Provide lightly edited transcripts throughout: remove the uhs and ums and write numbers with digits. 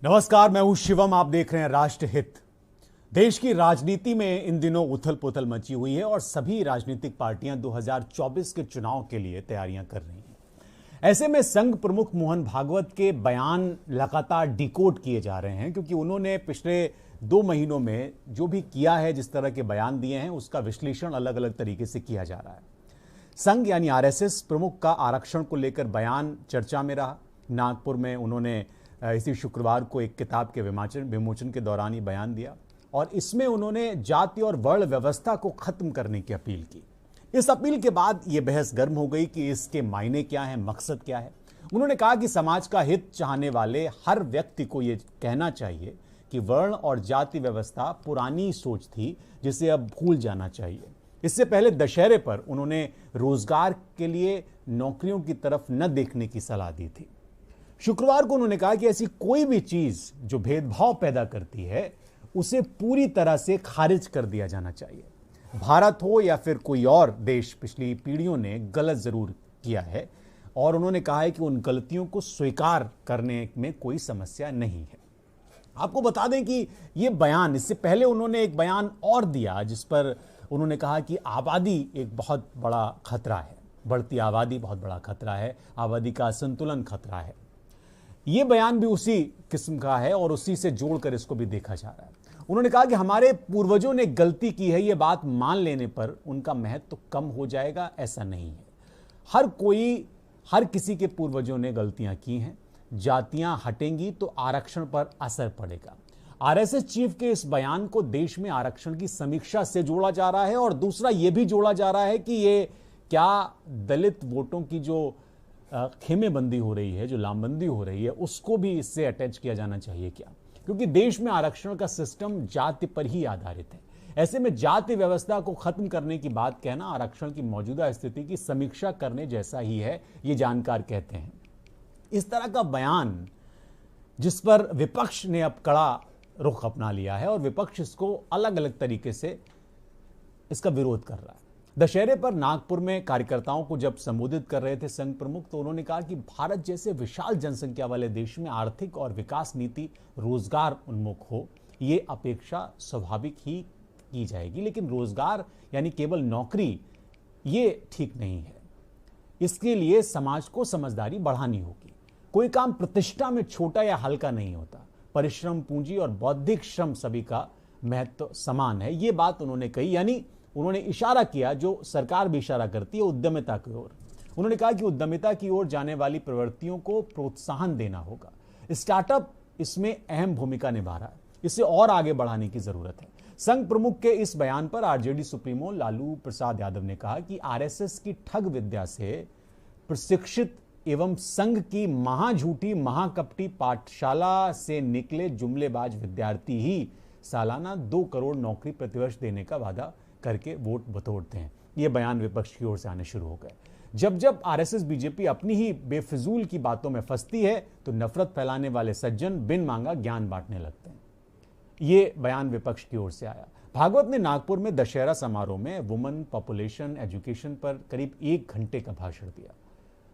नमस्कार, मैं हूं शिवम। आप देख रहे हैं राष्ट्रहित। देश की राजनीति में इन दिनों उथल पुथल मची हुई है और सभी राजनीतिक पार्टियां 2024 के चुनाव के लिए तैयारियां कर रही हैं। ऐसे में संघ प्रमुख मोहन भागवत के बयान लगातार डिकोड किए जा रहे हैं, क्योंकि उन्होंने पिछले 2 महीनों में जो भी किया है, जिस तरह के बयान दिए हैं, उसका विश्लेषण अलग अलग तरीके से किया जा रहा है। संघ यानी आरएसएस प्रमुख का आरक्षण को लेकर बयान चर्चा में रहा। नागपुर में उन्होंने इसी शुक्रवार को एक किताब के विमोचन के दौरान ये बयान दिया और इसमें उन्होंने जाति और वर्ण व्यवस्था को खत्म करने की अपील की। इस अपील के बाद ये बहस गर्म हो गई कि इसके मायने क्या हैं, मकसद क्या है। उन्होंने कहा कि समाज का हित चाहने वाले हर व्यक्ति को ये कहना चाहिए कि वर्ण और जाति व्यवस्था पुरानी सोच थी, जिसे अब भूल जाना चाहिए। इससे पहले दशहरे पर उन्होंने रोजगार के लिए नौकरियों की तरफ न देखने की सलाह दी थी। शुक्रवार को उन्होंने कहा कि ऐसी कोई भी चीज जो भेदभाव पैदा करती है उसे पूरी तरह से खारिज कर दिया जाना चाहिए। भारत हो या फिर कोई और देश, पिछली पीढ़ियों ने गलत जरूर किया है और उन्होंने कहा है कि उन गलतियों को स्वीकार करने में कोई समस्या नहीं है। आपको बता दें कि ये बयान, इससे पहले उन्होंने एक बयान और दिया जिस पर उन्होंने कहा कि आबादी एक बहुत बड़ा खतरा है, बढ़ती आबादी बहुत बड़ा खतरा है, आबादी का असंतुलन खतरा है। ये बयान भी उसी किस्म का है और उसी से जोड़कर इसको भी देखा जा रहा है। उन्होंने कहा कि हमारे पूर्वजों ने गलती की है, ये बात मान लेने पर उनका महत्व तो कम हो जाएगा, ऐसा नहीं है। हर किसी के पूर्वजों ने गलतियां की हैं। जातियां हटेंगी तो आरक्षण पर असर पड़ेगा। आरएसएस चीफ के इस बयान को देश में आरक्षण की समीक्षा से जोड़ा जा रहा है और दूसरा ये भी जोड़ा जा रहा है कि ये क्या दलित वोटों की जो खेमेबंदी हो रही है, जो लामबंदी हो रही है, उसको भी इससे अटैच किया जाना चाहिए क्या? क्योंकि देश में आरक्षण का सिस्टम जाति पर ही आधारित है। ऐसे में जाति व्यवस्था को खत्म करने की बात कहना आरक्षण की मौजूदा स्थिति की समीक्षा करने जैसा ही है, ये जानकार कहते हैं। इस तरह का बयान जिस पर विपक्ष ने अब कड़ा रुख अपना लिया है और विपक्ष इसको अलग अलग तरीके से इसका विरोध कर रहा है। दशहरे पर नागपुर में कार्यकर्ताओं को जब संबोधित कर रहे थे संघ प्रमुख, तो उन्होंने कहा कि भारत जैसे विशाल जनसंख्या वाले देश में आर्थिक और विकास नीति रोजगार उन्मुख हो, ये अपेक्षा स्वाभाविक ही की जाएगी, लेकिन रोजगार यानी केवल नौकरी ये ठीक नहीं है। इसके लिए समाज को समझदारी बढ़ानी होगी। कोई काम प्रतिष्ठा में छोटा या हल्का नहीं होता। परिश्रम, पूंजी और बौद्धिक श्रम सभी का महत्व समान है। ये बात उन्होंने कही, यानी उन्होंने इशारा किया जो सरकार भी इशारा करती है, उद्यमिता की ओर। उन्होंने कहा कि उद्यमिता की ओर जाने वाली प्रवृत्तियों को प्रोत्साहन देना होगा। स्टार्टअप इसमें अहम भूमिका निभा रहा है, इसे और आगे बढ़ाने की जरूरत है। संघ प्रमुख के इस बयान पर आरजेडी सुप्रीमो लालू प्रसाद यादव ने कहा कि आरएसएस की ठग विद्या से प्रशिक्षित एवं संघ की महाझूठी महाकपटी पाठशाला से निकले जुमलेबाज विद्यार्थी ही सालाना 2 करोड़ नौकरी प्रतिवर्ष देने का वादा करके वोट बटोरते हैं। ये बयान विपक्ष की ओर से आने शुरू हो गए। जब जब आरएसएस बीजेपी अपनी ही बेफिजूल की बातों में फंसती है तो नफरत फैलाने वाले सज्जन बिन मांगा ज्ञान बांटने लगते हैं। ये बयान विपक्ष की ओर से आया। भागवत ने नागपुर में दशहरा समारोह में वुमेन पॉपुलेशन एजुकेशन पर करीब 1 घंटे का भाषण दिया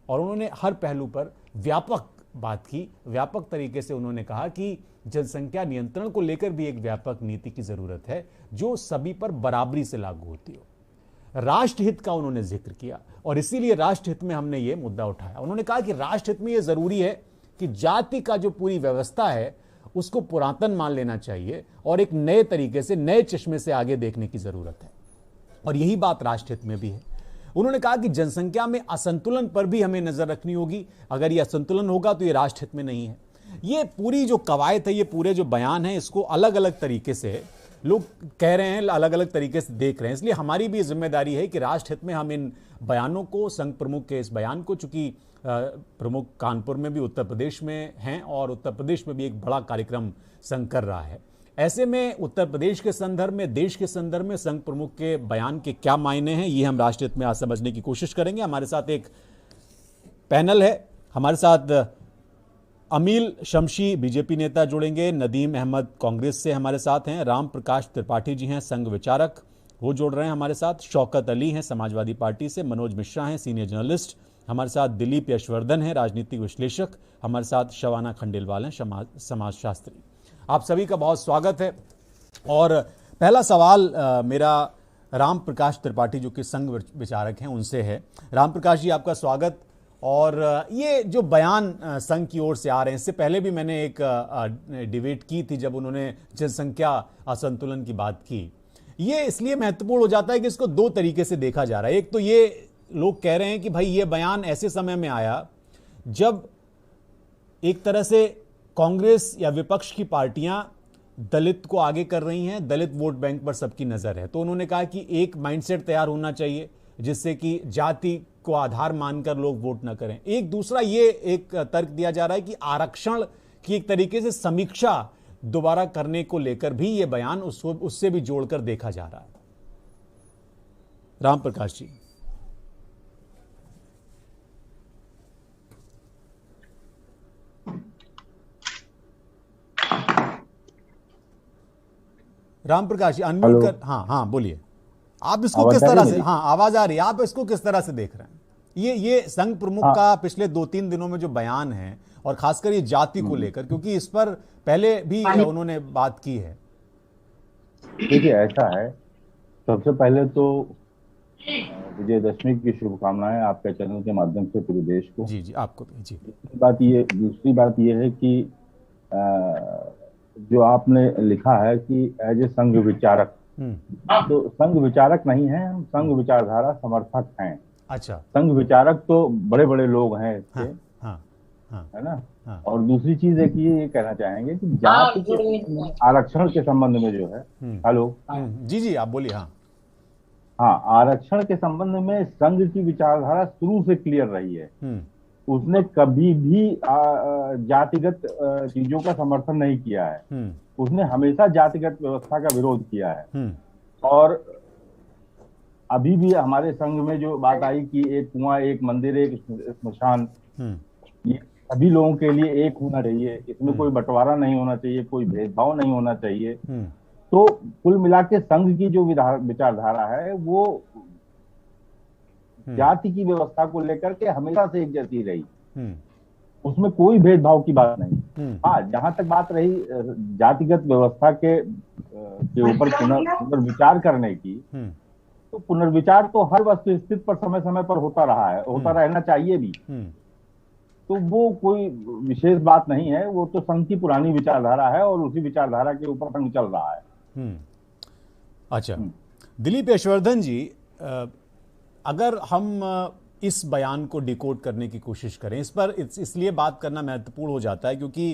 और उन्होंने हर पहलू पर व्यापक बात की। व्यापक तरीके से उन्होंने कहा कि जनसंख्या नियंत्रण को लेकर भी एक व्यापक नीति की जरूरत है जो सभी पर बराबरी से लागू होती हो। राष्ट्रहित का उन्होंने जिक्र किया और इसीलिए राष्ट्रहित में हमने ये मुद्दा उठाया। उन्होंने कहा कि राष्ट्रहित में यह जरूरी है कि जाति का जो पूरी व्यवस्था है उसको पुरातन मान लेना चाहिए और एक नए तरीके से, नए चश्मे से आगे देखने की जरूरत है और यही बात राष्ट्रहित में भी है। उन्होंने कहा कि जनसंख्या में असंतुलन पर भी हमें नजर रखनी होगी। अगर यह असंतुलन होगा तो यह राष्ट्रहित में नहीं है। ये पूरी जो कवायद है, ये पूरे जो बयान है, इसको अलग अलग तरीके से लोग कह रहे हैं, अलग अलग तरीके से देख रहे हैं। इसलिए हमारी भी जिम्मेदारी है कि राष्ट्रहित में हम इन बयानों को, संघ प्रमुख के इस बयान को, चूंकि प्रमुख कानपुर में भी उत्तर प्रदेश में हैं और उत्तर प्रदेश में भी एक बड़ा कार्यक्रम संघ कर रहा है, ऐसे में उत्तर प्रदेश के संदर्भ में, देश के संदर्भ में संघ प्रमुख के बयान के क्या मायने हैं, ये हम राष्ट्रहित में आज समझने की कोशिश करेंगे। हमारे साथ एक पैनल है। हमारे साथ अमील शमशी बीजेपी नेता जुड़ेंगे, नदीम अहमद कांग्रेस से हमारे साथ हैं, राम प्रकाश त्रिपाठी जी हैं संघ विचारक, वो जुड़ रहे हैं हमारे साथ, शौकत अली हैं समाजवादी पार्टी से, मनोज मिश्रा हैं सीनियर जर्नलिस्ट हमारे साथ दिलीप यशवर्धन है, राजनीतिक विश्लेषक। हमारे साथ शबाना खंडेलवाल हैं, समाजशास्त्री। आप सभी का बहुत स्वागत है। और पहला सवाल मेरा राम प्रकाश त्रिपाठी जो कि संघ विचारक हैं उनसे है। राम प्रकाश जी, आपका स्वागत। और ये जो बयान संघ की ओर से आ रहे हैं, इससे पहले भी मैंने एक डिबेट की थी जब उन्होंने जनसंख्या असंतुलन की बात की। ये इसलिए महत्वपूर्ण हो जाता है कि इसको दो तरीके से देखा जा रहा है। एक तो ये लोग कह रहे हैं कि भाई ये बयान ऐसे समय में आया जब एक तरह से कांग्रेस या विपक्ष की पार्टियां दलित को आगे कर रही हैं, दलित वोट बैंक पर सबकी नजर है। तो उन्होंने कहा कि एक माइंडसेट तैयार होना चाहिए जिससे कि जाति को आधार मानकर लोग वोट ना करें। एक दूसरा ये एक तर्क दिया जा रहा है कि आरक्षण की एक तरीके से समीक्षा दोबारा करने को लेकर भी ये बयान उससे भी जोड़कर देखा जा रहा है। राम प्रकाश जी। राम प्रकाश जी अनम्यूट कर। हाँ बोलिए। आप इसको किस तरह से, हाँ आवाज आ रही है, आप इसको किस तरह से देख रहे हैं? ये संघ प्रमुख का पिछले 2-3 दिनों में जो बयान है और खासकर ये जाति को लेकर, क्योंकि इस पर पहले भी उन्होंने बात की है। देखिए, ऐसा है, सबसे पहले तो विजयदशमी की शुभकामनाएं आपके चैनल के माध्यम से पूरे देश को। जी आपको भी। जी दूसरी बात ये है कि जो आपने लिखा है कि एज ए संघ विचारक, तो संघ विचारक नहीं है, हम संघ विचारधारा समर्थक हैं। अच्छा। संघ विचारक तो बड़े बड़े लोग हैं इसके। है ना। और दूसरी चीज है कि ये कहना चाहेंगे कि जाति के आरक्षण के संबंध में जो है, हेलो जी आप बोलिए। हाँ, आरक्षण के संबंध में संघ की विचारधारा शुरू से क्लियर रही है। उसने कभी भी जातिगत चीजों का समर्थन नहीं किया है। उसने हमेशा जातिगत व्यवस्था का विरोध किया है। और अभी भी हमारे संघ में जो बात आई कि एक कुआं, एक मंदिर, एक स्मशान, ये सभी लोगों के लिए एक होना चाहिए, इसमें कोई बंटवारा नहीं होना चाहिए, कोई भेदभाव नहीं होना चाहिए। तो कुल मिला के संघ की जो विचारधारा है वो जाति की व्यवस्था को लेकर के हमेशा से एक जैसी रही। उसमें कोई भेदभाव की बात नहीं। हाँ, जहां तक बात रही जातिगत व्यवस्था के ऊपर पुनर्विचार करने की, तो पुनर्विचार तो हर वस्तुस्थिति पर समय समय पर होता रहा है, होता रहना चाहिए भी। तो वो कोई विशेष बात नहीं है, वो तो संघ की पुरानी विचारधारा है और उसी विचारधारा के ऊपर संघ चल रहा है। अच्छा, दिलीप यशवर्धन जी, अगर हम इस बयान को डिकोड करने की कोशिश करें, इस पर इसलिए बात करना महत्वपूर्ण हो जाता है क्योंकि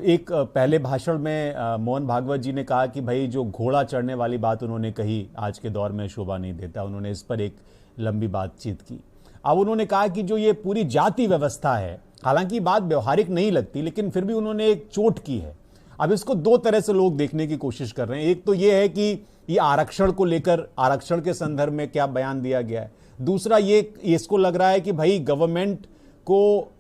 एक पहले भाषण में मोहन भागवत जी ने कहा कि भाई जो घोड़ा चढ़ने वाली बात उन्होंने कही आज के दौर में शोभा नहीं देता। उन्होंने इस पर एक लंबी बातचीत की। अब उन्होंने कहा कि जो ये पूरी जाति व्यवस्था है, हालांकि बात व्यवहारिक नहीं लगती लेकिन फिर भी उन्होंने एक चोट की है। अब इसको दो तरह से लोग देखने की कोशिश कर रहे हैं। एक तो ये है कि ये आरक्षण को लेकर, आरक्षण के संदर्भ में क्या बयान दिया गया है। दूसरा ये इसको लग रहा है कि भाई गवर्नमेंट को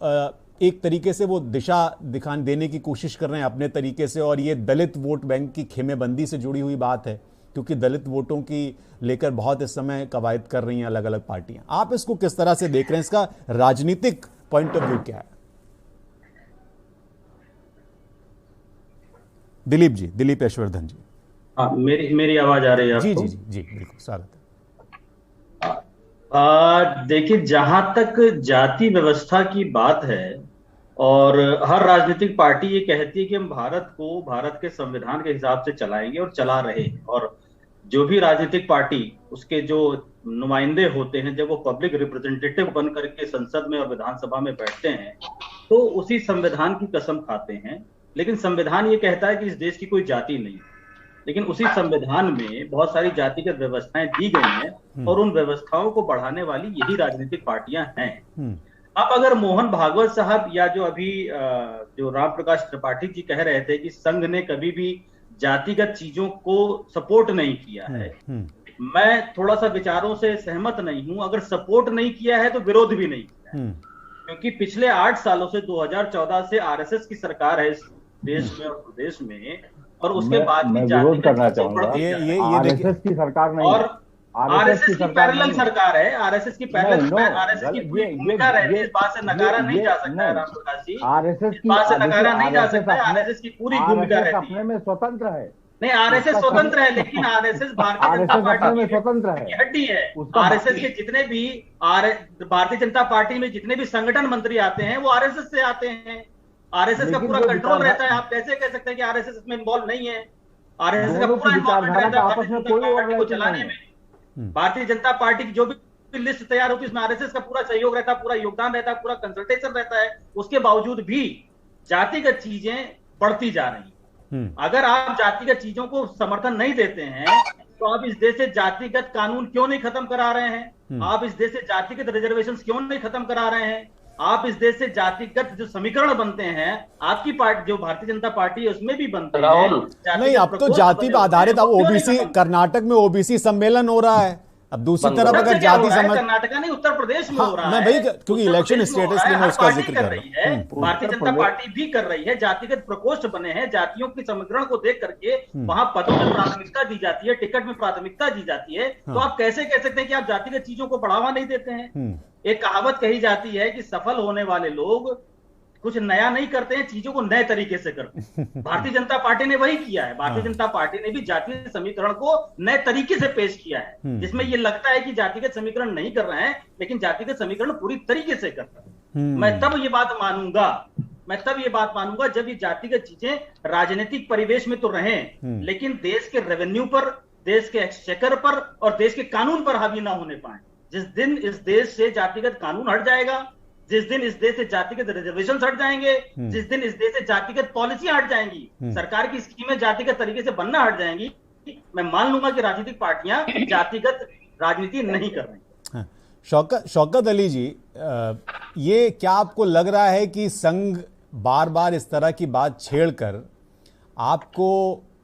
एक तरीके से वो दिशा देने की कोशिश कर रहे हैं अपने तरीके से, और ये दलित वोट बैंक की खेमेबंदी से जुड़ी हुई बात है क्योंकि दलित वोटों की लेकर बहुत इस समय कवायद कर रही हैं अलग अलग पार्टियां। आप इसको किस तरह से देख रहे हैं? इसका राजनीतिक पॉइंट ऑफ व्यू क्या है? दिलीप जी, दिलीप यशवर्धन जी। हाँ, मेरी आवाज आ रही है आपको? जी बिल्कुल, स्वागत है। देखिए, जहां तक जाति व्यवस्था की बात है और हर राजनीतिक पार्टी ये कहती है कि हम भारत को भारत के संविधान के हिसाब से चलाएंगे और चला रहे हैं, और जो भी राजनीतिक पार्टी उसके जो नुमाइंदे होते हैं जब वो पब्लिक रिप्रेजेंटेटिव बन करके संसद में और विधानसभा में बैठते हैं तो उसी संविधान की कसम खाते हैं। लेकिन संविधान ये कहता है कि इस देश की कोई जाति नहीं, लेकिन उसी संविधान में बहुत सारी जातिगत व्यवस्थाएं दी गई हैं और उन व्यवस्थाओं को बढ़ाने वाली यही राजनीतिक पार्टियां हैं। अब अगर मोहन भागवत साहब या जो अभी जो राम प्रकाश त्रिपाठी जी कह रहे थे कि संघ ने कभी भी जातिगत चीजों को सपोर्ट नहीं किया है, मैं थोड़ा सा विचारों से सहमत नहीं हूं। अगर सपोर्ट नहीं किया है तो विरोध भी नहीं किया है, क्योंकि पिछले 8 सालों से 2014 से आरएसएस की सरकार है इस देश में और प्रदेश में, और उसके बाद भी विरोध करना चाहूंगा। ये आरएसएस की सरकार नहीं, और आरएसएस की पैरेलल सरकार है, आरएसएस की पैरेलल, आरएसएस की पूरी भूमिका रहती है, इस बात से नकारा नहीं जा सकता है रामप्रकाश जी, आरएसएस इस बात से नकारा नहीं जा सकता है, आरएसएस की पूरी भूमिका रहती है। अपने में स्वतंत्र है, नहीं आरएसएस स्वतंत्र है, लेकिन आरएसएस भारतीय जनता पार्टी में स्वतंत्र है, हड्डी है। आरएसएस के जितने भी भारतीय जनता पार्टी में जितने भी संगठन मंत्री आते हैं वो आरएसएस से आते हैं, आरएसएस का पूरा कंट्रोल रहता है। आप कैसे कह सकते हैं कि आरएसएस इसमें इन्वॉल्व नहीं है? आरएसएस का पूरा इन्वॉल्वमेंट रहता है भारतीय जनता पार्टी को चलाने में। भारतीय जनता पार्टी की जो भी लिस्ट तैयार होती है उसमें आरएसएस का पूरा सहयोग रहता है, पूरा योगदान रहता है, पूरा कंसल्टेशन रहता है। उसके बावजूद भी जातिगत चीजें बढ़ती जा रही हैं। अगर आप जातिगत चीजों को समर्थन नहीं देते हैं तो आप इस देश से जातिगत कानून क्यों नहीं खत्म करा रहे हैं? आप इस देश से जातिगत रिजर्वेशन क्यों नहीं खत्म करा रहे हैं? आप इस देश से जातिगत जो समीकरण बनते हैं, आपकी पार्टी जो भारतीय जनता पार्टी है उसमें भी बनते हैं। नहीं, अब तो जाति पर आधारित, अब ओबीसी, कर्नाटक में ओबीसी सम्मेलन हो रहा है। अब दूसरी तरफ अगर जाति समझ, कर्नाटक नहीं उत्तर प्रदेश में हो रहा है। मैं भाई, क्योंकि इलेक्शन स्टेटस में मैं उसका जिक्र कर रही है, भारतीय जनता पार्टी भी कर रही है। जातिगत प्रकोष्ठ बने हैं, जातियों की समीकरण को देख करके वहां पदों में प्राथमिकता दी जाती है, टिकट में प्राथमिकता दी जाती है। तो आप कैसे कह सकते हैं कि आप जातिगत चीजों को बढ़ावा नहीं देते हैं? एक कहावत कही जाती है कि सफल होने वाले लोग कुछ नया नहीं करते हैं, चीजों को नए तरीके से करते हैं। भारतीय जनता पार्टी ने वही किया है। भारतीय जनता पार्टी ने भी जातीय समीकरण को नए तरीके से पेश किया है, जिसमें ये लगता है कि जातिगत समीकरण नहीं कर रहे हैं, लेकिन जातिगत समीकरण पूरी तरीके से कर रहे हैं। मैं तब ये बात मानूंगा जब ये जातिगत चीजें राजनीतिक परिवेश में तो रहें, लेकिन देश के रेवेन्यू पर, देश के एक्सचेकर पर और देश के कानून पर हावी ना होने पाए। जिस दिन इस देश से जातिगत कानून हट जाएगा, जिस दिन इस देश से जातिगत रिजर्वेशन हट जाएंगे, जिस दिन इस देश से जातिगत पॉलिसियां हट जाएंगी, सरकार की स्कीमें जातिगत तरीके से बनना हट जाएंगी, मैं मान लूंगा कि राजनीतिक पार्टियां जातिगत राजनीति नहीं कर रही। शौकत अली जी, ये क्या आपको लग रहा है कि संघ बार बार इस तरह की बात छेड़कर आपको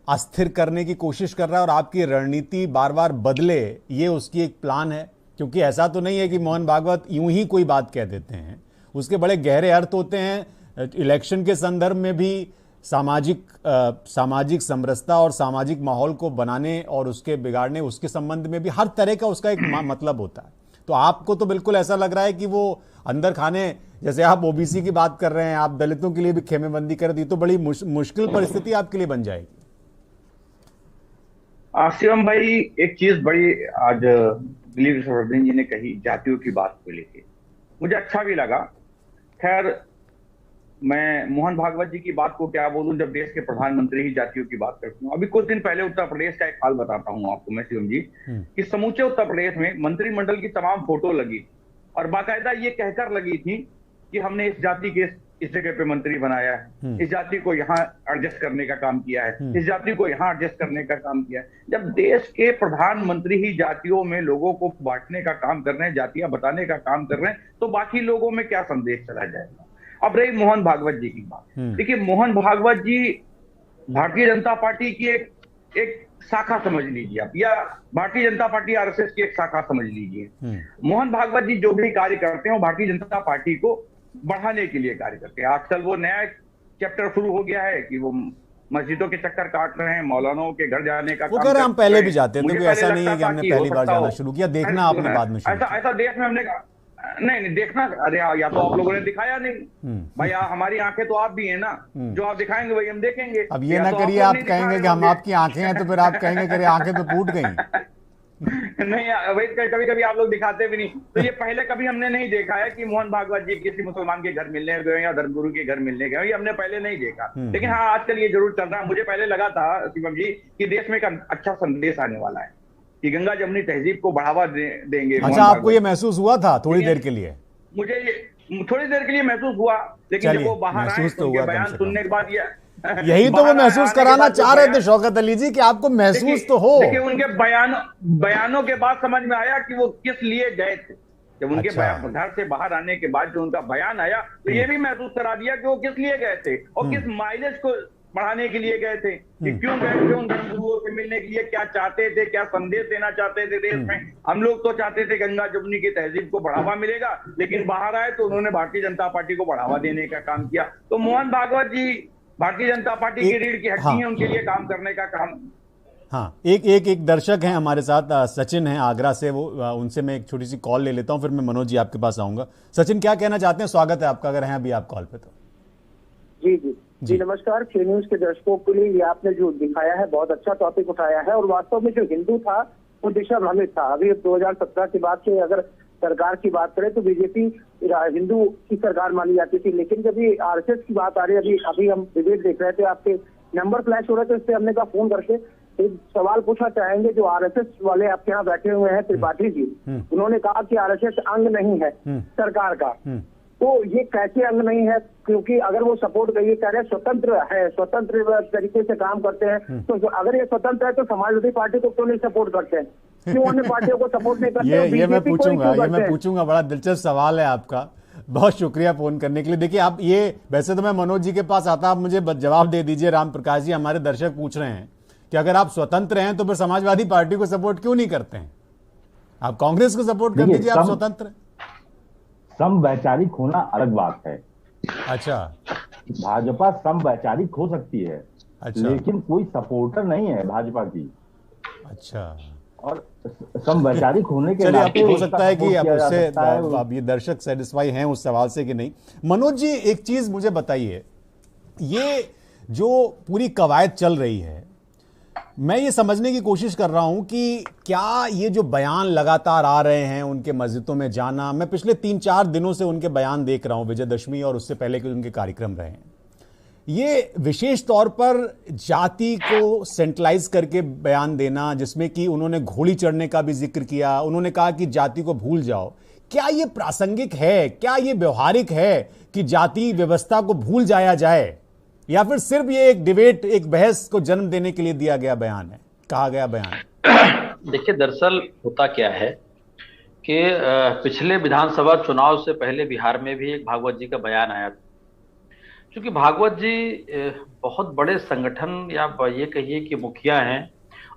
अस्थिर करने की कोशिश कर रहा है और आपकी रणनीति बार बार बदले, ये उसकी एक प्लान है? क्योंकि ऐसा तो नहीं है कि मोहन भागवत यूं ही कोई बात कह देते हैं, उसके बड़े गहरे अर्थ होते हैं। इलेक्शन के संदर्भ में भी सामाजिक समरसता और सामाजिक माहौल को बनाने और उसके बिगाड़ने, उसके संबंध में भी हर तरह का उसका एक मतलब होता है। तो आपको तो बिल्कुल ऐसा लग रहा है कि वो अंदर खाने, जैसे आप ओबीसी की बात कर रहे हैं, आप दलितों के लिए भी खेमेबंदी कर दी, तो बड़ी मुश्किल परिस्थिति आपके लिए बन जाएगी। शिवम भाई, एक चीज बड़ी आज दिलीप सरवर्धन जी ने कही जातियों की बात को लेके, मुझे अच्छा भी लगा। खैर, मैं मोहन भागवत जी की बात को क्या बोलूं जब देश के प्रधानमंत्री ही जातियों की बात करते हैं। अभी कुछ दिन पहले उत्तर प्रदेश का एक हाल बताता हूं आपको मैं शिवम जी, कि समूचे उत्तर प्रदेश में मंत्रिमंडल की तमाम फोटो लगी और बाकायदा ये कहकर लगी थी कि हमने इस जाति के इस जगह पे मंत्री बनाया है, इस जाति को यहाँ एडजस्ट करने का काम किया है, इस जाति को यहाँ एडजस्ट करने का काम किया है। जब देश के प्रधानमंत्री ही जातियों में लोगों को बांटने का काम कर रहे हैं, जातियां बताने का काम कर रहे हैं, तो बाकी लोगों में क्या संदेश चला जाएगा? अब रही मोहन भागवत जी की बात, देखिए मोहन भागवत जी भारतीय जनता पार्टी की एक शाखा समझ लीजिए आप, या भारतीय जनता पार्टी आरएसएस की एक शाखा समझ लीजिए। मोहन भागवत जी जो भी कार्य करते हैं वो भारतीय जनता पार्टी को बढ़ाने के लिए कार्य करते हैं। आजकल वो नया चैप्टर शुरू हो गया है कि वो मस्जिदों के चक्कर काट रहे हैं, मौलानाओं के घर जाने का वो हम पहले भी जाते थे, ऐसा नहीं है कि हमने पहली बार जाना शुरू किया, देखना आपने बाद में ऐसा देश में हमने नहीं देखना। अरे या तो आप लोगों ने दिखाया नहीं भाई, हमारी आंखें तो आप भी है ना, जो आप दिखाएंगे वही हम देखेंगे। अब ये ना करिए, आप कहेंगे कि हम आपकी आंखें हैं तो फिर आप कहेंगे कि आंखें तो टूट गई। नहीं भाई, कभी कभी आप लोग दिखाते भी नहीं। तो ये पहले कभी हमने नहीं देखा है कि मोहन भागवत जी किसी मुसलमान के घर मिलने गए या धर्मगुरु के घर मिलने गए, ये हमने पहले नहीं देखा। लेकिन हाँ, आजकल ये जरूर चल रहा है। मुझे पहले लगा था शिवम जी कि देश में एक अच्छा संदेश आने वाला है कि गंगा जमुनी तहजीब को बढ़ावा देंगे। अच्छा, आपको ये महसूस हुआ था थोड़ी देर के लिए? मुझे थोड़ी देर के लिए महसूस हुआ, लेकिन जब वो बाहर आए तो उनके बयान सुनने के बाद यही तो वो महसूस कराना चाह रहे थे शौकत अली जी कि आपको महसूस तो हो। देखिए, उनके बयानों के बाद समझ में आया कि वो किस लिए गए थे। जब उनके घर से बाहर आने के बाद जो उनका बयान आया तो ये भी महसूस करा दिया कि वो किस लिए गए थे और किस माइलेज को बढ़ाने के लिए गए थे, कि क्यों गए थे उन धर्मगुरुओं से मिलने के लिए, क्या चाहते थे, क्या संदेश देना चाहते थे देश में। हम लोग तो चाहते थे गंगा जमुनी की तहजीब को बढ़ावा मिलेगा, लेकिन बाहर आए तो उन्होंने भारतीय जनता पार्टी को बढ़ावा देने का काम किया। तो मोहन भागवत जी भारतीय जनता पार्टी की रीढ़ की हड्डी है, उनके लिए काम करने का काम हाँ, एक दर्शक हैं हमारे साथ, सचिन हैं आगरा से, वो उनसे मैं एक छोटी सी कॉल ले लेता हूं, फिर मैं मनोज जी आपके पास आऊंगा। सचिन, क्या कहना चाहते हैं? स्वागत है आपका, अगर हैं अभी आप कॉल पे तो। जी नमस्कार। के न्यूज के दर्शकों के लिए ये आपने जो दिखाया है बहुत अच्छा टॉपिक उठाया है, और वास्तव में जो हिंदू था वो दिशा भ्रमित था। अभी 2017 के बाद से अगर सरकार की बात करें तो बीजेपी हिंदू की सरकार मानी जाती थी, लेकिन जब ये आरएसएस की बात आ रही है, अभी हम डिबेट देख रहे थे, आपके नंबर फ्लैश हो रहे थे, इससे हमने कहा फोन करके एक सवाल पूछना चाहेंगे। जो आरएसएस वाले आपके यहाँ बैठे हुए हैं, त्रिपाठी जी, उन्होंने कहा कि आरएसएस अंग नहीं है सरकार का, तो ये कैसे अंग नहीं है? क्योंकि अगर वो सपोर्ट करिए कह रहे स्वतंत्र है, स्वतंत्र तरीके से काम करते हैं, तो अगर ये स्वतंत्र है तो समाजवादी पार्टी को क्यों नहीं सपोर्ट करते हैं? क्यों अन्य पार्टियों को सपोर्ट नहीं करते? ये मैं पूछूंगा, बड़ा दिलचस्प सवाल है आपका। बहुत शुक्रिया फोन करने के लिए। देखिए, आप ये, वैसे तो मैं मनोज जी के पास आता, आप मुझे जवाब दे दीजिए। राम प्रकाश जी, हमारे दर्शक पूछ रहे हैं कि अगर आप स्वतंत्र हैं तो फिर समाजवादी पार्टी को सपोर्ट क्यों नहीं करते हैं? आप कांग्रेस को सपोर्ट कर दीजिए, आप स्वतंत्र हैं। समवैचारिक होना अलग बात है। अच्छा, भाजपा समवैचारिक हो सकती है, अच्छा, लेकिन कोई सपोर्टर नहीं है भाजपा की। अच्छा, और समवैचारिक होने के चलिए, नाते हो सकता है कि अब उससे अब अब ये दर्शक सेटिस्फाई हैं उस सवाल से कि नहीं। मनोज जी, एक चीज मुझे बताइए, ये जो पूरी कवायद चल रही है, मैं ये समझने की कोशिश कर रहा हूं कि क्या ये जो बयान लगातार आ रहे हैं, उनके मस्जिदों में जाना, मैं पिछले 3-4 दिनों से उनके बयान देख रहा हूं, विजयदशमी और उससे पहले के उनके कार्यक्रम रहे हैं, ये विशेष तौर पर जाति को सेंट्रलाइज करके बयान देना, जिसमें कि उन्होंने घोड़ी चढ़ने का भी जिक्र किया, उन्होंने कहा कि जाति को भूल जाओ। क्या ये प्रासंगिक है? क्या ये व्यवहारिक है कि जाति व्यवस्था को भूल जाया जाए, या फिर सिर्फ ये एक डिबेट, एक बहस को जन्म देने के लिए दिया गया बयान है, कहा गया बयान? देखिए, दरअसल होता क्या है कि पिछले विधानसभा चुनाव से पहले बिहार में भी एक भागवत जी का बयान आया था। क्योंकि भागवत जी बहुत बड़े संगठन, या ये कहिए कि मुखिया हैं,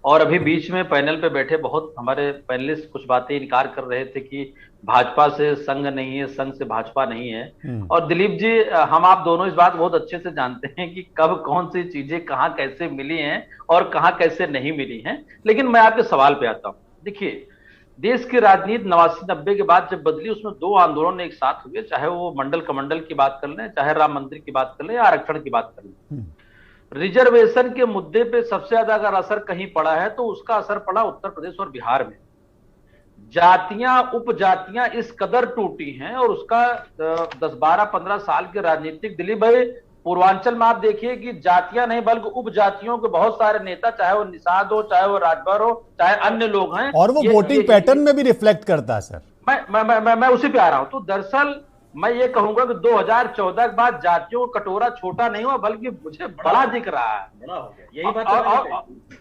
और अभी बीच में पैनल पे बैठे बहुत हमारे पैनलिस्ट कुछ बातें इनकार कर रहे थे कि भाजपा से संघ नहीं है, संघ से भाजपा नहीं है। और दिलीप जी, हम आप दोनों इस बात बहुत अच्छे से जानते हैं कि कब कौन सी चीजें कहाँ कैसे मिली हैं और कहाँ कैसे नहीं मिली हैं। लेकिन मैं आपके सवाल पे आता हूँ। देखिए, देश की राजनीति 89-90 के बाद जब बदली, उसमें 2 आंदोलन एक साथ हुए, चाहे वो मंडल कमंडल की बात कर लें, चाहे राम मंदिर की बात कर लें, या आरक्षण की बात कर लें। रिजर्वेशन के मुद्दे पे सबसे ज्यादा अगर असर कहीं पड़ा है तो उसका असर पड़ा उत्तर प्रदेश और बिहार में। जातियां, उपजातियां इस कदर टूटी हैं, और उसका 10-12-15 साल के राजनीतिक, दिलीप भाई, पूर्वांचल में आप देखिए कि जातियां नहीं बल्कि उपजातियों के बहुत सारे नेता, चाहे वो निषाद हो, चाहे वो राजभर हो, चाहे अन्य लोग हैं, और वो वोटिंग पैटर्न में भी रिफ्लेक्ट करता है। सर, मैं उसी पे आ रहा हूं। तो दरअसल मैं ये कहूंगा कि 2014 के बाद जातियों का कटोरा छोटा नहीं हुआ, बल्कि मुझे बड़ा दिख रहा है, बड़ा हो गया। यही बात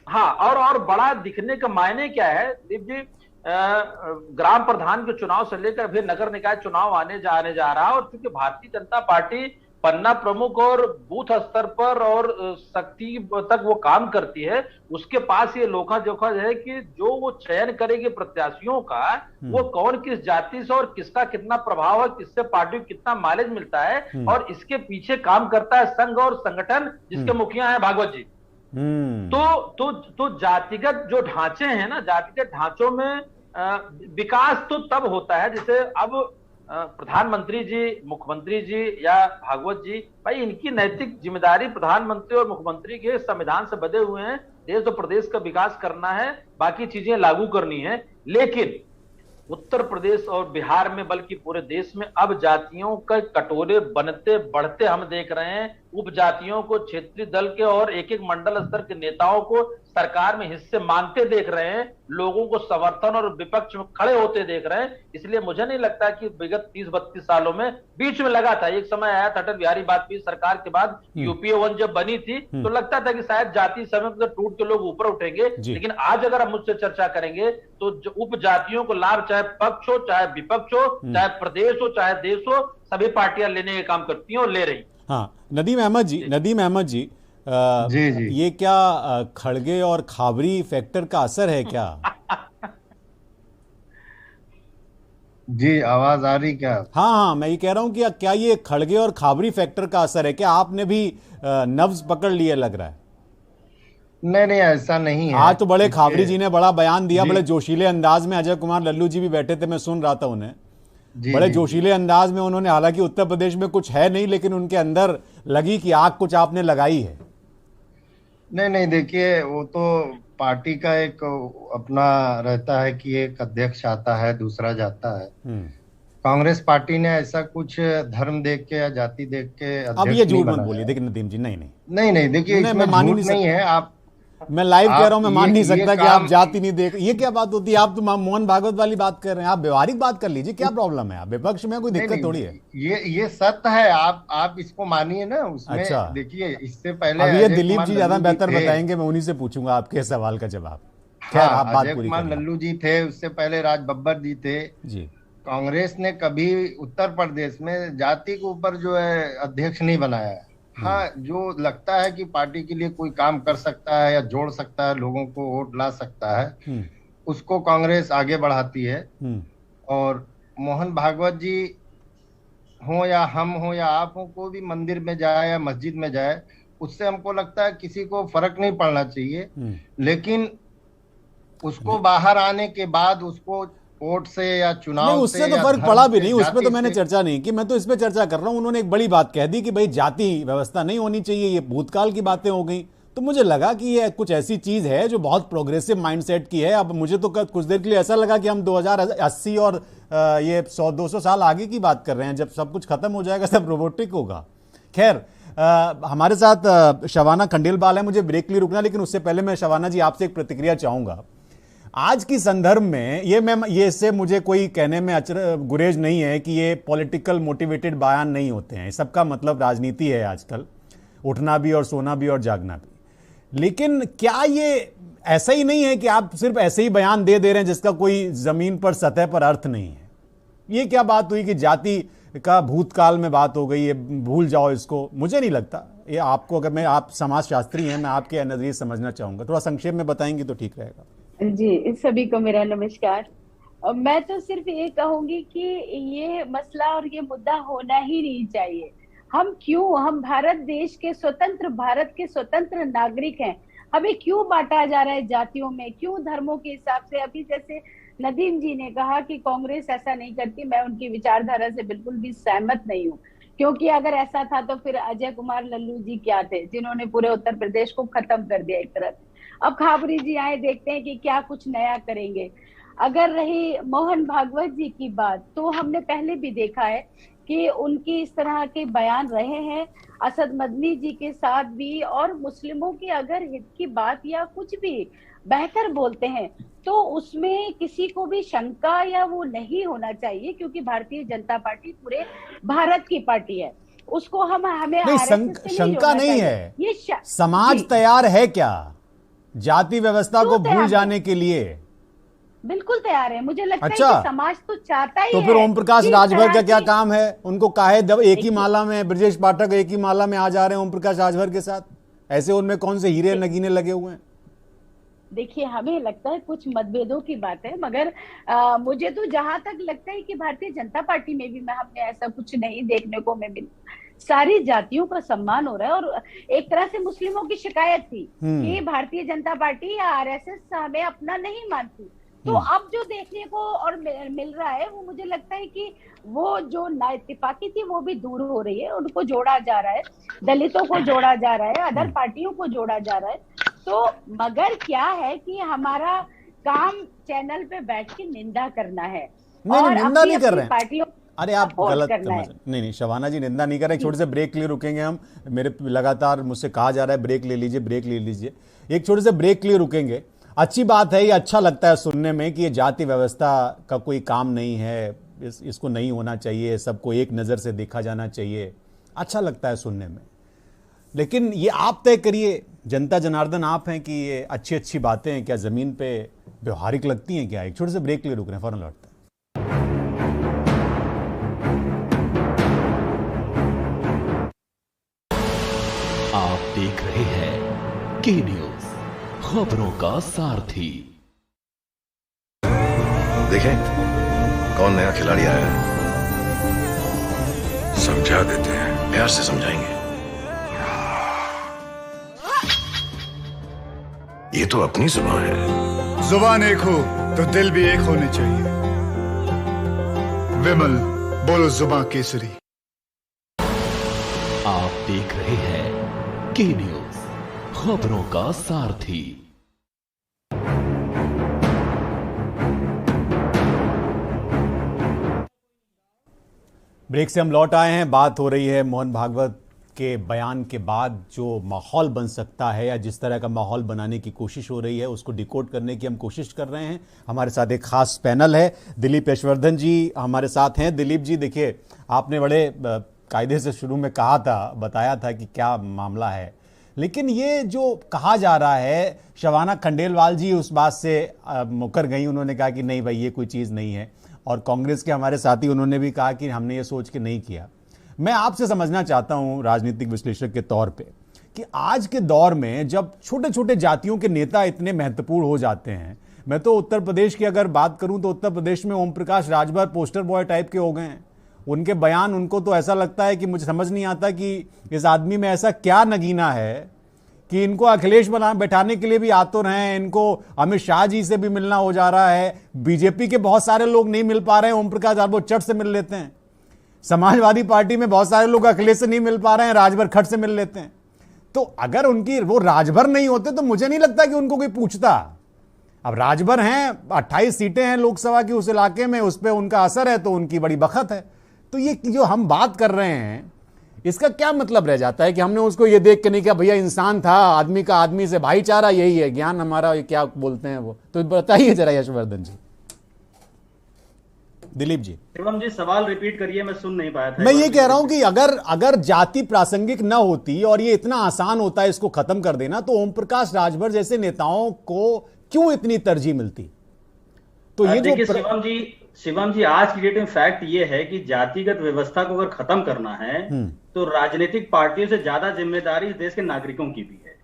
हाँ, और बड़ा दिखने का मायने क्या है दीप जी? ग्राम प्रधान के चुनाव से लेकर फिर नगर निकाय चुनाव आने जा रहा है, और चूंकि भारतीय जनता पार्टी पन्ना प्रमुख और बूथ स्तर पर और शक्ति तक वो काम करती है, उसके पास ये लोखा जोखा है कि जो वो चयन करेगी प्रत्याशियों का, वो कौन किस जाति से और किसका कितना प्रभाव है, किससे पार्टी को कितना माइलेज मिलता है, और इसके पीछे काम करता है संघ और संगठन, जिसके मुखिया है भागवत जी। तो जातिगत जो ढांचे हैं ना, जातिगत ढांचों में विकास तो तब होता है, जैसे अब प्रधानमंत्री जी, मुख्यमंत्री जी या भागवत जी, भाई इनकी नैतिक जिम्मेदारी प्रधानमंत्री और मुख्यमंत्री के संविधान से बंधे हुए हैं। देश और प्रदेश का विकास करना है, बाकी चीजें लागू करनी है। लेकिन उत्तर प्रदेश और बिहार में, बल्कि पूरे देश में, अब जातियों के कटोरे बनते बढ़ते हम देख रहे हैं। उपजातियों को क्षेत्रीय दल के और एक एक मंडल स्तर के नेताओं को सरकार में हिस्से मांगते देख रहे हैं, लोगों को समर्थन और विपक्ष में खड़े होते देख रहे हैं। इसलिए मुझे नहीं लगता कि विगत 30-32 सालों में, बीच में लगा था, एक समय आया था अटल बिहारी वाजपेयी सरकार के बाद यूपीए 1 जब बनी थी, तो लगता था कि शायद जाति समय टूट के लोग ऊपर उठेंगे। लेकिन आज अगर हम मुझसे चर्चा करेंगे तो उपजातियों को लाभ, चाहे पक्ष हो, चाहे विपक्ष हो, चाहे प्रदेश हो, चाहे देश हो, सभी पार्टियां लेने का काम करती हैं और ले रही। हाँ, नदीम अहमद जी, जी ये क्या खड़गे और खाबरी फैक्टर का असर है क्या? जी, आवाज आ रही क्या? हाँ, मैं ये कह रहा हूँ कि क्या ये खड़गे और खाबरी फैक्टर का असर है क्या? आपने भी नब्ज पकड़ लिए लग रहा है। नहीं नहीं, ऐसा नहीं है। आज तो बड़े खाबरी जी ने बड़ा बयान दिया, बड़े जोशीले अंदाज में। अजय कुमार लल्लू जी भी बैठे थे, मैं सुन रहा था उन्हें। बड़े जोशीले अंदाज में उन्होंने, हालांकि उत्तर प्रदेश में कुछ है नहीं, लेकिन उनके अंदर लगी कि आग कुछ आपने लगाई है। नहीं नहीं, देखिए वो तो पार्टी का एक अपना रहता है कि एक अध्यक्ष आता है, दूसरा जाता है। कांग्रेस पार्टी ने ऐसा कुछ धर्म देख के या जाति देख के अब ये झूठ मत बोलिए। देखिए नदीम जी, नहीं नहीं नहीं नहीं, देखिए इसमें झूठ नहीं है। आप, मैं लाइव कह रहा हूं, मैं मान नहीं सकता कि आप जाति नहीं देख। ये क्या बात होती है? आप तो मोहन भागवत वाली बात कर रहे हैं। आप व्यवहारिक बात कर लीजिए, क्या प्रॉब्लम है? आप विपक्ष में, कोई दिक्कत थोड़ी है। ये सत्य है, आप इसको मानिए ना। उसमें अच्छा, देखिए इससे पहले अब ये दिलीप जी ज्यादा बेहतर बताएंगे, मैं उन्हीं से पूछूंगा आपके सवाल का जवाब। खैर, आप बात पूरी कुमार लल्लू जी थे, उससे पहले राज बब्बर जी थे जी। कांग्रेस ने कभी उत्तर प्रदेश में जाति के ऊपर जो है अध्यक्ष नहीं बनाया है। हाँ, जो लगता है कि पार्टी के लिए कोई काम कर सकता है या जोड़ सकता है, लोगों को वोट ला सकता है, उसको कांग्रेस आगे बढ़ाती है। और मोहन भागवत जी हो या हम हो या आप हो, कोई भी मंदिर में जाए या मस्जिद में जाए, उससे हमको लगता है किसी को फर्क नहीं पड़ना चाहिए। लेकिन उसको बाहर आने के बाद उसको वोट से या चुनाव नहीं, उससे तो फर्क पड़ा भी नहीं। उसमें तो मैंने चर्चा नहीं की, मैं तो इस पे चर्चा कर रहा हूं। उन्होंने एक बड़ी बात कह दी कि भाई जाति व्यवस्था नहीं होनी चाहिए, ये भूतकाल की बातें हो गई। तो मुझे लगा कि ये कुछ ऐसी चीज है जो बहुत प्रोग्रेसिव माइंडसेट की है। अब मुझे तो कुछ देर के लिए ऐसा लगा कि हम 2080 और ये 100-200 साल आगे की बात कर रहे हैं, जब सब कुछ खत्म हो जाएगा, सब रोबोटिक होगा। खैर, हमारे साथ शबाना खंडेलवाल है। मुझे ब्रेक के लिए रुकना, लेकिन उससे पहले मैं शबाना जी आपसे एक प्रतिक्रिया चाहूंगा। आज की संदर्भ में ये इससे मुझे कोई कहने में गुरेज नहीं है कि ये पॉलिटिकल मोटिवेटेड बयान नहीं होते हैं। सबका मतलब राजनीति है आजकल, उठना भी और सोना भी और जागना भी। लेकिन क्या ये ऐसा ही नहीं है कि आप सिर्फ ऐसे ही बयान दे रहे हैं जिसका कोई जमीन पर, सतह पर अर्थ नहीं है? ये क्या बात हुई कि जाति का भूतकाल में बात हो गई है, भूल जाओ इसको? मुझे नहीं लगता। ये आपको, अगर आप समाजशास्त्री हैं, मैं आपके नजरिए समझना चाहूंगा, थोड़ा संक्षेप में बताएंगे तो ठीक रहेगा। जी, सभी को मेरा नमस्कार। मैं तो सिर्फ ये कहूंगी कि ये मसला और ये मुद्दा होना ही नहीं चाहिए। हम भारत देश के स्वतंत्र नागरिक हैं। हमें क्यों बांटा जा रहा है जातियों में, क्यों धर्मों के हिसाब से? अभी जैसे नदीम जी ने कहा कि कांग्रेस ऐसा नहीं करती, मैं उनकी विचारधारा से बिल्कुल भी सहमत नहीं हूँ। क्योंकि अगर ऐसा था तो फिर अजय कुमार लल्लू जी क्या थे, जिन्होंने पूरे उत्तर प्रदेश को खत्म कर दिया एक तरह से। अब खाबरी जी आए, देखते हैं कि क्या कुछ नया करेंगे। अगर रही मोहन भागवत जी की बात, तो हमने पहले भी देखा है कि उनकी इस तरह के बयान रहे हैं असद मदनी जी के साथ भी। और मुस्लिमों की अगर हित की बात या कुछ भी बेहतर बोलते हैं तो उसमें किसी को भी शंका या वो नहीं होना चाहिए, क्योंकि भारतीय जनता पार्टी पूरे भारत की पार्टी है। उसको हमें शंका नहीं है। ये समाज तैयार है क्या जाति व्यवस्था को भूल जाने के लिए? बिल्कुल तैयार है। मुझे लगता है कि समाज तो चाहता ही तो फिर ओम प्रकाश राजभर का क्या काम है? उनको काहे जब एक ही माला में, ब्रजेश पाठक एक ही माला में आ जा रहे हैं ओम प्रकाश राजभर के साथ, ऐसे उनमें कौन से हीरे नगीने लगे हुए हैं? देखिए, हमें लगता है कुछ मतभेदों की बात है, मगर मुझे तो जहां तक लगता है कि भारतीय जनता पार्टी में भी हमने ऐसा कुछ नहीं देखने को मिला। सारी जातियों का सम्मान हो रहा है। और एक तरह से मुस्लिमों की शिकायत थी कि भारतीय जनता पार्टी या आरएसएस हमें अपना नहीं मानती। तो अब जो देखने को और मिल रहा है, वो मुझे लगता है कि वो जो नाइत्तेफाकी थी वो भी दूर हो रही है। उनको जोड़ा जा रहा है, दलितों को जोड़ा जा रहा है, अदर पार्टियों को जोड़ा जा रहा है। तो मगर क्या है कि हमारा काम चैनल पे बैठ के निंदा करना है। नहीं, निंदा नहीं कर रहे हैं पार्टियों। अरे आप गलत समझ। नहीं, शबाना जी निंदा नहीं कर रहे। छोटे से ब्रेक के लिए रुकेंगे हम। मेरे लगातार मुझसे कहा जा रहा है ब्रेक ले लीजिए। एक छोटे से ब्रेक के लिए रुकेंगे। अच्छी बात है, ये अच्छा लगता है सुनने में कि ये जाति व्यवस्था का कोई काम नहीं है, इसको नहीं होना चाहिए, सबको एक नज़र से देखा जाना चाहिए। अच्छा लगता है सुनने में। लेकिन ये आप तय करिए, जनता जनार्दन आप हैं, कि ये अच्छी बातें हैं क्या ज़मीन पे व्यवहारिक लगती हैं क्या? एक छोटे से ब्रेक के लिए रुक रहे हैं, फौरन लौटते हैं। आप देख रहे हैं के न्यूज, खबरों का सारथी। देखें कौन नया खिलाड़ी आया है, समझा देते हैं, प्यार से समझाएंगे। ये तो अपनी जुबान है। जुबान एक हो तो दिल भी एक होने चाहिए। विमल, बोलो जुबान केसरी। आप देख रहे हैं के न्यूज, खबरों का सारथी। ब्रेक से हम लौट आए हैं। बात हो रही है मोहन भागवत के बयान के बाद जो माहौल बन सकता है या जिस तरह का माहौल बनाने की कोशिश हो रही है उसको डिकोड करने की हम कोशिश कर रहे हैं। हमारे साथ एक खास पैनल है, दिलीप यशवर्धन जी हमारे साथ हैं। दिलीप जी, देखिए आपने बड़े कायदे से शुरू में कहा था, बताया था कि क्या मामला है, लेकिन ये जो कहा जा रहा है, शबाना खंडेलवाल जी उस बात से मुकर गई। उन्होंने कहा कि नहीं भाई ये कोई चीज़ नहीं है, और कांग्रेस के हमारे साथी उन्होंने भी कहा कि हमने ये सोच के नहीं किया। मैं आपसे समझना चाहता हूं राजनीतिक विश्लेषक के तौर पे कि आज के दौर में जब छोटे छोटे जातियों के नेता इतने महत्वपूर्ण हो जाते हैं, मैं तो उत्तर प्रदेश की अगर बात करूं तो उत्तर प्रदेश में Om Prakash Rajbhar poster boy type के हो गए हैं। उनके बयान, उनको तो ऐसा लगता है कि मुझे समझ नहीं आता कि इस आदमी में ऐसा क्या नगीना है कि इनको अखिलेश बैठाने के लिए भी आ तो रहे हैं, इनको अमित शाह जी से भी मिलना हो जा रहा है, बीजेपी के बहुत सारे लोग नहीं मिल पा रहे हैं, ओम प्रकाश राजभर चट से मिल लेते हैं, समाजवादी पार्टी में बहुत सारे लोग अखिलेश से नहीं मिल पा रहे हैं, राजभर खट से मिल लेते हैं। तो अगर उनकी वो राजभर नहीं होते तो मुझे नहीं लगता कि उनको कोई पूछता। अब राजभर हैं, 28 सीटें हैं लोकसभा की उस इलाके में, उस पर उनका असर है तो उनकी बड़ी बखत है। तो ये जो हम बात कर रहे हैं इसका क्या मतलब रह जाता है कि हमने उसको ये देख के नहीं किया भैया इंसान था, आदमी का आदमी से भाईचारा, यही है ज्ञान हमारा, ये क्या बोलते हैं वो, तो बताइए जरा यशवर्धन जी। दिलीप जी, शिवम जी सवाल रिपीट करिए, मैं सुन नहीं पाया था। मैं ये कह रहा हूं कि अगर जाति प्रासंगिक न होती और ये इतना आसान होता है इसको खत्म कर देना, तो ओम प्रकाश राजभर जैसे नेताओं को क्यों इतनी तरजीह मिलती? तो ये देखिए शिवम जी आज की डेट में फैक्ट ये है कि जातिगत व्यवस्था को अगर खत्म करना है तो राजनीतिक पार्टियों से ज्यादा जिम्मेदारी इस देश के नागरिकों की भी है,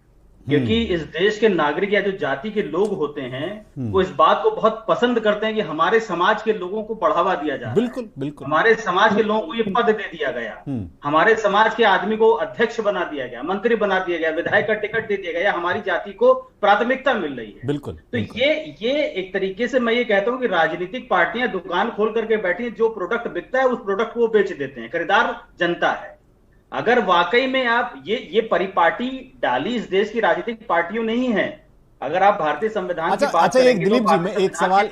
क्योंकि इस देश के नागरिक या जो जाति के लोग होते हैं वो इस बात को बहुत पसंद करते हैं कि हमारे समाज के लोगों को बढ़ावा दिया जाए। बिल्कुल बिल्कुल। हमारे समाज के लोगों को ये पद दे दिया गया, हमारे समाज के आदमी को अध्यक्ष बना दिया गया, मंत्री बना दिया गया, विधायक का टिकट दे दिया गया, हमारी जाति को प्राथमिकता मिल रही है। बिल्कुल। तो ये एक तरीके से मैं ये कहता हूं कि राजनीतिक पार्टियां दुकान खोल करके बैठी हैं, जो प्रोडक्ट बिकता है उस प्रोडक्ट को वो बेच देते हैं, खरीदार जनता है। अगर वाकई में आप ये परिपाटी डाली इस देश की राजनीतिक पार्टियों नहीं है, अगर आप भारतीय संविधान की बात अच्छा एक दिलीप तो जी, मैं एक सवाल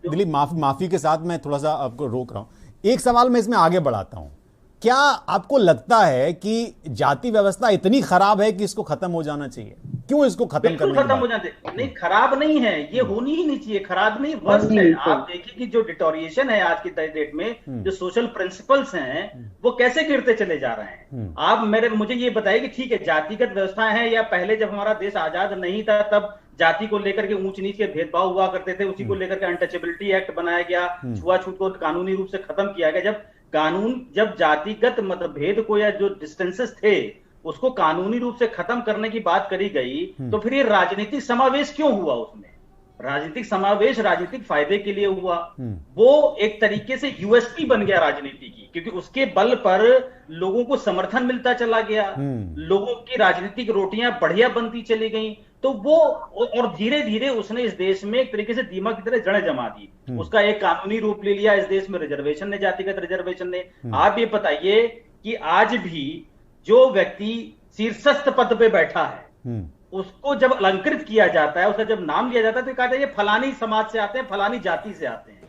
दिलीप माफी के साथ मैं थोड़ा सा आपको रोक रहा हूं, एक सवाल मैं इसमें आगे बढ़ाता हूं। क्या आपको लगता है कि जाति व्यवस्था इतनी खराब है कि इसको खत्म हो जाना चाहिए? क्यों इसको खत्म करना हो जाते? नहीं, खराब नहीं है, ये होनी ही नहीं चाहिए, खराब नहीं, वर्स्ट है। आप देखिए कि जो डिटोरिएशन है आज की डेट में, जो सोशल प्रिंसिपल्स हैं वो कैसे गिरते चले जा रहे हैं। आप मुझे ये बताइए कि ठीक है जातिगत व्यवस्थाएं हैं, या पहले जब हमारा देश आजाद नहीं था तब जाति को लेकर के ऊंच नीच के भेदभाव हुआ करते थे, उसी को लेकर के अनटचेबिलिटी एक्ट बनाया गया, छुआछूत को कानूनी रूप से खत्म किया गया। जब जातिगत मतभेद को या जो डिस्टेंसेस थे उसको कानूनी रूप से खत्म करने की बात करी गई, तो फिर ये राजनीतिक समावेश क्यों हुआ? उसमें राजनीतिक समावेश राजनीतिक फायदे के लिए हुआ, वो एक तरीके से यूएसपी बन गया राजनीति की, क्योंकि उसके बल पर लोगों को समर्थन मिलता चला गया, लोगों की राजनीतिक रोटियां बढ़िया बनती चली गई। तो वो और धीरे धीरे उसने इस देश में एक तरीके से दीमक की तरह जड़ें जमा दी, उसका एक कानूनी रूप ले लिया इस देश में रिजर्वेशन ने, जातिगत रिजर्वेशन ने। आप ये बताइए कि आज भी जो व्यक्ति शीर्षस्थ पद पे बैठा है उसको जब अलंकृत किया जाता है, उसका जब नाम लिया जाता है तो कहा जाता है ये फलानी समाज से आते हैं, फलानी जाति से आते हैं।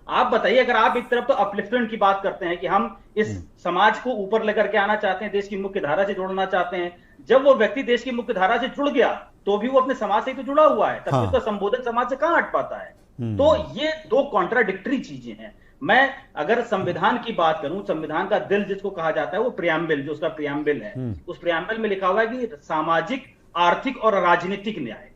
आप बताइए, अगर आप एक तरफ तो अपलिफ्टमेंट की बात करते हैं कि हम इस समाज को ऊपर लेकर के आना चाहते हैं, देश की मुख्य धारा से जोड़ना चाहते हैं, जब वो व्यक्ति देश की मुख्य धारा से जुड़ गया तो भी वो अपने समाज से तो जुड़ा हुआ है, तब तो संबोधन समाज से कहां हट पाता है। तो ये दो कॉन्ट्राडिक्टरी चीजें हैं। मैं अगर संविधान की बात करूं, संविधान का दिल जिसको कहा जाता है वो प्रियम्बल, जो उसका प्रियम्बल है, उस प्रियम्बल में लिखा हुआ है कि सामाजिक, आर्थिक और राजनीतिक न्याय,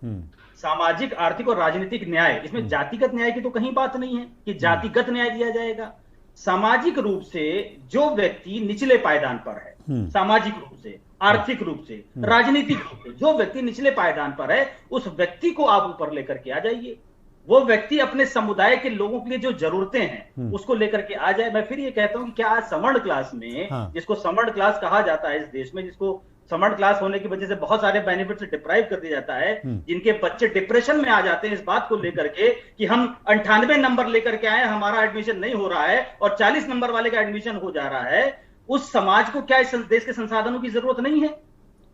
सामाजिक, आर्थिक और राजनीतिक न्याय, इसमें जातिगत न्याय की तो कहीं बात नहीं है कि जातिगत न्याय दिया जाएगा। सामाजिक रूप से जो व्यक्ति निचले पायदान पर है, सामाजिक रूप से, आर्थिक रूप से, राजनीतिक रूप से जो व्यक्ति निचले पायदान पर है, उस व्यक्ति को आप ऊपर लेकर के आ जाइए। वो व्यक्ति अपने समुदाय के लोगों के लिए जो जरूरतें हैं उसको लेकर के आ जाए। मैं फिर ये कहता हूं कि क्या आज सवर्ण क्लास में, जिसको सवर्ण क्लास कहा जाता है इस देश में, जिसको सवर्ण क्लास होने की वजह से बहुत सारे बेनिफिट से डिप्राइव कर दिया जाता है, जिनके बच्चे डिप्रेशन में आ जाते हैं इस बात को लेकर के कि हम 98 नंबर लेकर के आए, हमारा एडमिशन नहीं हो रहा है और 40 नंबर वाले का एडमिशन हो जा रहा है। उस समाज को क्या इस देश के संसाधनों की जरूरत नहीं है?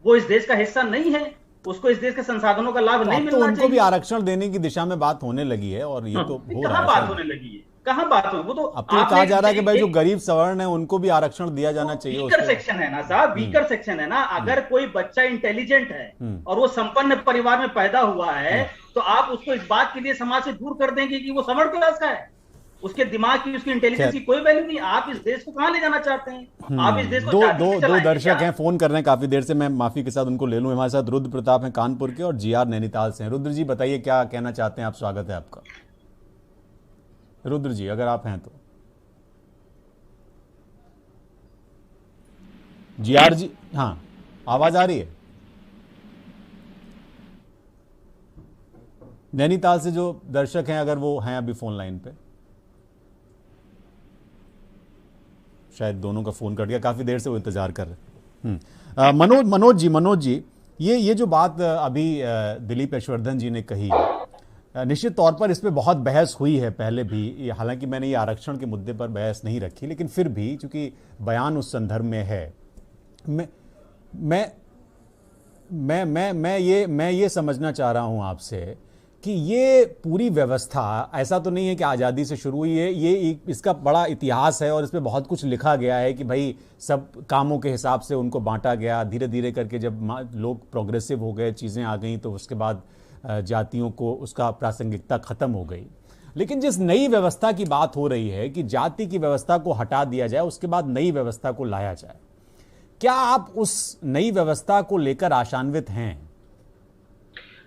वो इस देश का हिस्सा नहीं है? उसको इस देश के संसाधनों का लाभ नहीं मिलना चाहिए? उनको भी आरक्षण देने की दिशा में बात होने लगी है और ये तो हो रहा है। कहां बात होने लगी है? कहां बात हो? वो तो अब तो कहा जा रहा है कि भाई जो गरीब सवर्ण है उनको भी आरक्षण दिया जाना चाहिए। वीकर सेक्शन है ना साहब, वीकर सेक्शन है ना। अगर कोई बच्चा इंटेलिजेंट है और वो संपन्न परिवार में पैदा हुआ है तो आप उसको इस बात के लिए समाज से दूर कर देंगे कि वो सवर्ण क्लास का है, उसके दिमाग की, उसकी इंटेलिजेंस की कोई वैल्यू नहीं। आप इस देश को कहां ले जाना चाहते हैं? आप इस देश को दो दर्शक हैं, फोन कर रहे हैं काफी देर से, मैं माफी के साथ उनको ले लूं। हमारे साथ रुद्र प्रताप हैं कानपुर के और जीआर नैनीताल से हैं। रुद्र जी बताइए क्या कहना चाहते हैं आप, स्वागत है आपका। रुद्र जी अगर आप हैं तो। जीआर जी, हाँ आवाज आ रही है? नैनीताल से जो दर्शक हैं अगर वो हैं अभी फोन लाइन पे, शायद दोनों का फोन कट गया, काफी देर से वो इंतजार कर रहे हैं। मनोज जी ये जो बात अभी दिलीप यशवर्धन जी ने कही, निश्चित तौर पर इस पे बहुत बहस हुई है पहले भी। हालांकि मैंने ये आरक्षण के मुद्दे पर बहस नहीं रखी, लेकिन फिर भी चूंकि बयान उस संदर्भ में है, मैं ये समझना चाह रहा हूं आपसे कि ये पूरी व्यवस्था ऐसा तो नहीं है कि आज़ादी से शुरू हुई है, ये इसका बड़ा इतिहास है और इस पे बहुत कुछ लिखा गया है कि भाई सब कामों के हिसाब से उनको बांटा गया। धीरे धीरे करके जब लोग प्रोग्रेसिव हो गए, चीज़ें आ गई, तो उसके बाद जातियों को उसका प्रासंगिकता खत्म हो गई। लेकिन जिस नई व्यवस्था की बात हो रही है कि जाति की व्यवस्था को हटा दिया जाए, उसके बाद नई व्यवस्था को लाया जाए, क्या आप उस नई व्यवस्था को लेकर आशान्वित हैं?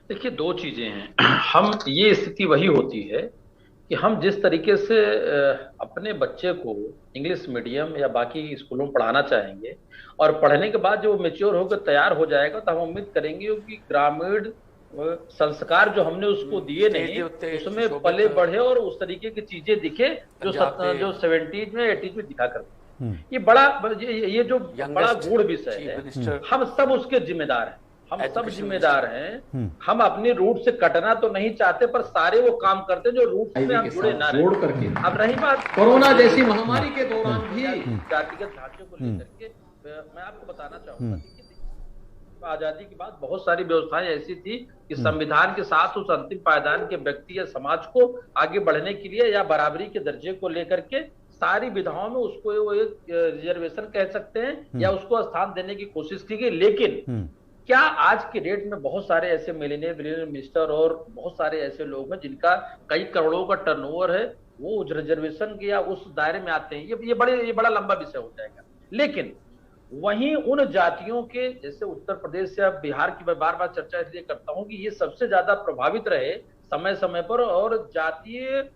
देखिए, दो चीजें हैं। हम, ये स्थिति वही होती है कि हम जिस तरीके से अपने बच्चे को इंग्लिश मीडियम या बाकी स्कूलों में पढ़ाना चाहेंगे और पढ़ने के बाद जो मैच्योर होकर तैयार हो जाएगा तो हम उम्मीद करेंगे कि ग्रामीण संस्कार जो हमने उसको दिए नहीं, उसमें पले बढ़े और उस तरीके की चीजें दिखे जो 70s में 80s में दिखा करते। ये जो बड़ा गूढ़ विषय है, हम सब उसके जिम्मेदार हैं। हम सब जिम्मेदार हैं। हम अपने रूट से कटना तो नहीं चाहते, पर सारे वो काम करते हैं जो रूट में हम जुड़े ना रहे। अब रही बात कोरोना जैसी महामारी के दौरान भी जातिगत ढांचे को लेकर के, मैं आपको बताना चाहूंगा कि आजादी के बाद बहुत सारी व्यवस्थाएं ऐसी थी कि संविधान के साथ उस अंतिम पायदान के व्यक्ति या समाज को आगे बढ़ने के लिए या बराबरी के दर्जे को लेकर के सारी विधाओं में उसको वो एक रिजर्वेशन कह सकते हैं या उसको स्थान देने की कोशिश की गई। लेकिन क्या आज के डेट में बहुत सारे ऐसे मिलियनियर मिनिस्टर और बहुत सारे ऐसे लोग हैं जिनका कई करोड़ों का टर्नओवर है, वो उस रिजर्वेशन के या उस दायरे में आते हैं? ये बड़ा लंबा विषय हो जाएगा। लेकिन वहीं उन जातियों के, जैसे उत्तर प्रदेश या बिहार की मैं बार बार चर्चा इसलिए करता हूं कि ये सबसे ज्यादा प्रभावित रहे समय समय पर और जातीय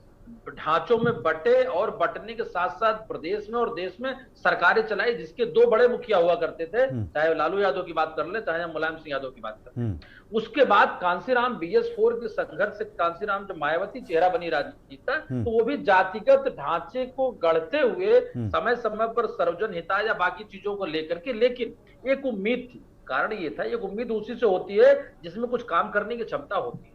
ढांचों में बटे और बटने के साथ साथ प्रदेश में और देश में सरकारें चलाई, जिसके दो बड़े मुखिया हुआ करते थे, चाहे लालू यादव की बात कर ले चाहे मुलायम सिंह यादव की बात कर ले। उसके बाद कांसीराम BS4 के संघर्ष से कांसीराम जब मायावती चेहरा बनी राजनीति का, तो वो भी जातिगत ढांचे को गढ़ते हुए समय समय पर सर्वजन हिताय या बाकी चीजों को लेकर के, लेकिन एक उम्मीद थी। कारण ये था, एक उम्मीद उसी से होती है जिसमें कुछ काम करने की क्षमता होती है।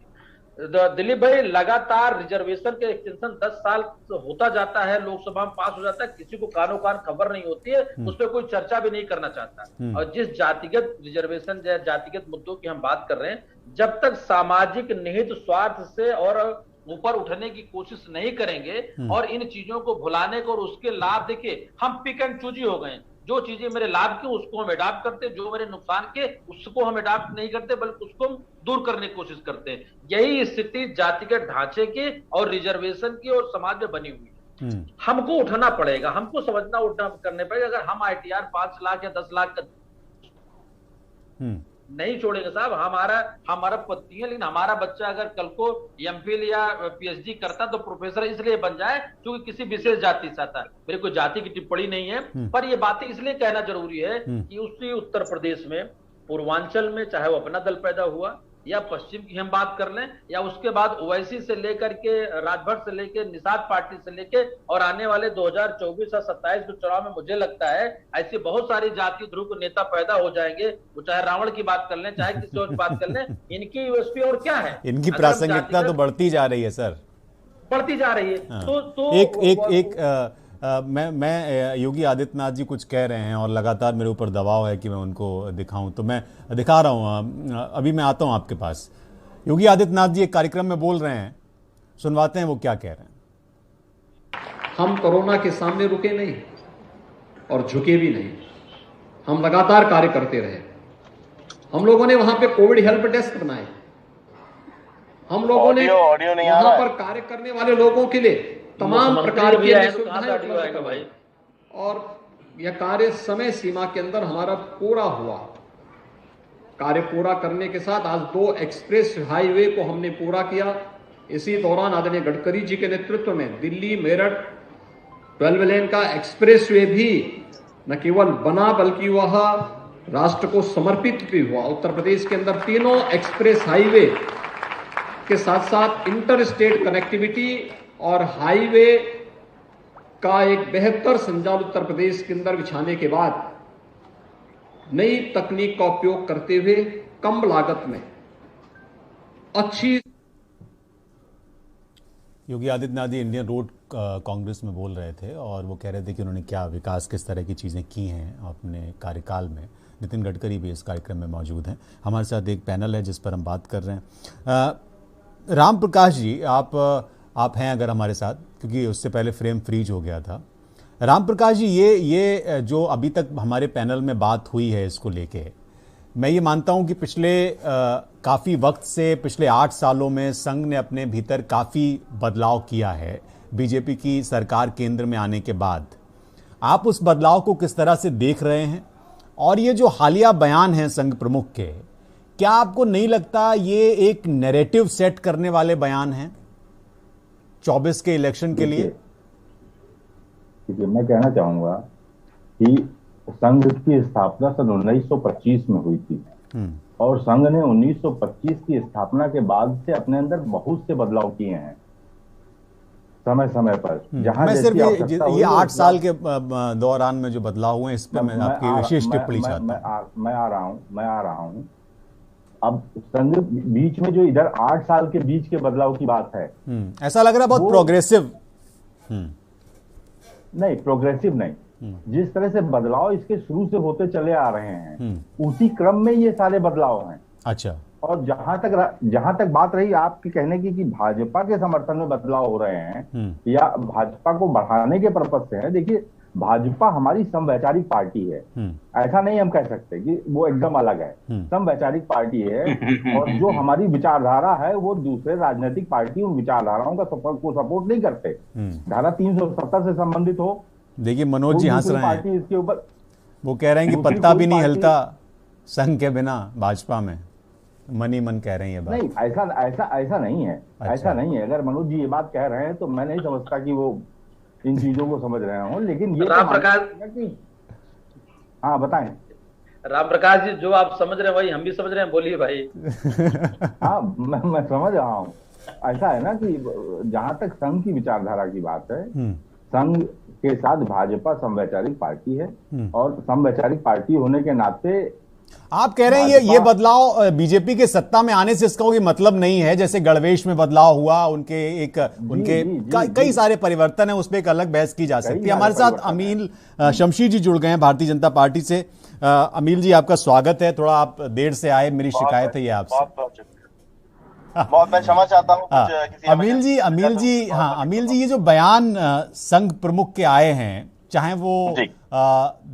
दिलीप भाई, लगातार रिजर्वेशन के एक्सटेंशन 10 साल होता जाता है, लोकसभा में पास हो जाता है, किसी को कानो कान खबर नहीं होती है, उस पर कोई चर्चा भी नहीं करना चाहता। और जिस जातिगत रिजर्वेशन या जातिगत मुद्दों की हम बात कर रहे हैं, जब तक सामाजिक निहित स्वार्थ से और ऊपर उठने की कोशिश नहीं करेंगे और इन चीजों को भुलाने को और उसके लाभ देखे, हम पिक एंड चूज हो गए। जो चीजें मेरे लाभ की उसको हम अडॉप्ट करते, जो मेरे नुकसान के उसको हम अडॉप्ट नहीं करते, बल्कि उसको हम दूर करने की कोशिश करते हैं। यही स्थिति जातिगत ढांचे की और रिजर्वेशन की और समाज में बनी हुई है। हमको उठना पड़ेगा, हमको समझना उठना करने पड़ेगा। अगर हम ITR 5 लाख या 10 लाख का नहीं छोड़ेंगे साहब, हमारा पत्नी है, लेकिन हमारा बच्चा अगर कल को MPhil या PhD करता तो प्रोफेसर इसलिए बन जाए क्योंकि किसी विशेष जाति से आता है। मेरी कोई जाति की टिप्पणी नहीं है, पर ये बातें इसलिए कहना जरूरी है कि उसी उत्तर प्रदेश में पूर्वांचल में चाहे वो अपना दल पैदा हुआ या पश्चिम की हम बात कर लें, या उसके बाद ओवैसी से लेकर के राजभर से लेकर निषाद पार्टी से लेकर और आने वाले 2024 और 27 के चुनाव में मुझे लगता है ऐसी बहुत सारी जाति ध्रुव नेता पैदा हो जाएंगे। वो चाहे रावण की बात कर लें, चाहे किसी और की बात कर लें, इनकी यूएसपी और क्या है? इनकी प्रासंगिकता तो बढ़ती जा रही है सर, बढ़ती जा रही है। हाँ। तो मैं योगी आदित्यनाथ जी कुछ कह रहे हैं और लगातार मेरे ऊपर दबाव है कि मैं उनको दिखाऊं, तो मैं दिखा रहा हूं। अभी मैं आता हूं आपके पास। योगी आदित्यनाथ जी एक कार्यक्रम में बोल रहे हैं, सुनवाते हैं वो क्या कह रहे हैं। हम कोरोना के सामने रुके नहीं और झुके भी नहीं, हम लगातार कार्य करते रहे। हम लोगों ने वहां पे कोविड हेल्प डेस्क बनाए, हम लोगों ने वहां पर कार्य करने वाले लोगों के लिए तमाम प्रकार की सुविधाएं भाई, और यह कार्य समय सीमा के अंदर हमारा पूरा हुआ। कार्य पूरा करने के साथ आज 2 एक्सप्रेस हाईवे को हमने पूरा किया। इसी दौरान आदरणीय गडकरी जी के नेतृत्व में दिल्ली मेरठ 12 लेन का एक्सप्रेस वे भी न केवल बना बल्कि वह राष्ट्र को समर्पित भी हुआ। उत्तर प्रदेश के अंदर 3 एक्सप्रेस हाईवे के साथ साथ इंटर स्टेट कनेक्टिविटी और हाईवे का एक बेहतर संजाल उत्तर प्रदेश के अंदर बिछाने के बाद नई तकनीक का उपयोग करते हुए कम लागत में अच्छी। योगी आदित्यनाथ जी इंडियन रोड कांग्रेस में बोल रहे थे और वो कह रहे थे कि उन्होंने क्या विकास, किस तरह की चीज़ें की हैं अपने कार्यकाल में। नितिन गडकरी भी इस कार्यक्रम में मौजूद हैं। हमारे साथ एक पैनल है जिस पर हम बात कर रहे हैं। राम प्रकाश जी, आप हैं अगर हमारे साथ, क्योंकि उससे पहले फ्रेम फ्रीज हो गया था। राम प्रकाश जी, ये जो अभी तक हमारे पैनल में बात हुई है इसको लेके, मैं ये मानता हूं कि पिछले काफ़ी वक्त से, पिछले 8 सालों में संघ ने अपने भीतर काफ़ी बदलाव किया है बीजेपी की सरकार केंद्र में आने के बाद। आप उस बदलाव को किस तरह से देख रहे हैं? और ये जो हालिया बयान हैं संघ प्रमुख के, क्या आपको नहीं लगता ये एक नैरेटिव सेट करने वाले बयान हैं 24 के इलेक्शन के लिए? मैं कहना चाहूंगा कि संघ की स्थापना सन 1925 में हुई थी और संघ ने 1925 की स्थापना के बाद से अपने अंदर बहुत से बदलाव किए हैं समय समय पर। जहां मैं सिर्फ ये 8 साल के दौरान में जो बदलाव हुए इस पर मैं आपकी विशेष टिप्पणी चाहता हूं। मैं आ रहा हूं। अब संघ बीच में जो इधर 8 साल के बीच के बदलाव की बात है, ऐसा लग रहा है बहुत प्रोग्रेसिव। नहीं, प्रोग्रेसिव नहीं। जिस तरह से बदलाव इसके शुरू से होते चले आ रहे हैं उसी क्रम में ये सारे बदलाव हैं। अच्छा। और जहां तक बात रही आपके कहने की कि भाजपा के समर्थन में बदलाव हो रहे हैं या भाजपा को बढ़ाने के पर्पज से है, देखिए भाजपा हमारी समवैचारिक पार्टी है। ऐसा नहीं हम कह सकते कि वो एकदम अलग है। समवैचारिक पार्टी है और जो हमारी विचारधारा है वो दूसरे राजनीतिक पार्टी उन विचारधाराओं का सपोर्ट नहीं करते। धारा 370 से संबंधित हो। देखिए मनोज जी हंस रहे हैं इसके ऊपर, वो कह रहे हैं कि पत्ता भी नहीं हिलता संघ के बिना भाजपा में। मन ही मन कह रहे हैं ये बात। नहीं, ऐसा नहीं है। अच्छा। ऐसा नहीं है। अगर मनोज जी ये बात कह रहे हैं तो मैं नहीं समझता कि वो इन चीजों को समझ रहे हो। लेकिन ये राम प्रकाश, हाँ बताएं। राम प्रकाश जी, जो आप समझ रहे हैं वही हम भी समझ रहे हैं, बोलिए भाई। हाँ, मैं समझ रहा हूँ। ऐसा है ना कि जहां तक संघ की विचारधारा की बात है, संघ के साथ भाजपा समवैचारिक पार्टी है और समवैचारिक पार्टी होने के नाते आप कह रहे हैं ये बदलाव बीजेपी के सत्ता में आने से इसका कोई मतलब नहीं है। जैसे गणवेश में बदलाव हुआ, उनके कई सारे परिवर्तन है, उस पर एक अलग बहस की जा सकती है। हमारे साथ अमील शमशीर जी जुड़ गए हैं भारतीय जनता पार्टी से। अमील जी, आपका स्वागत है। थोड़ा आप देर से आए, मेरी शिकायत है ये आपसे। बहुत मैं क्षमा चाहता हूं। अमील जी, ये जो बयान संघ प्रमुख के आए हैं, चाहे वो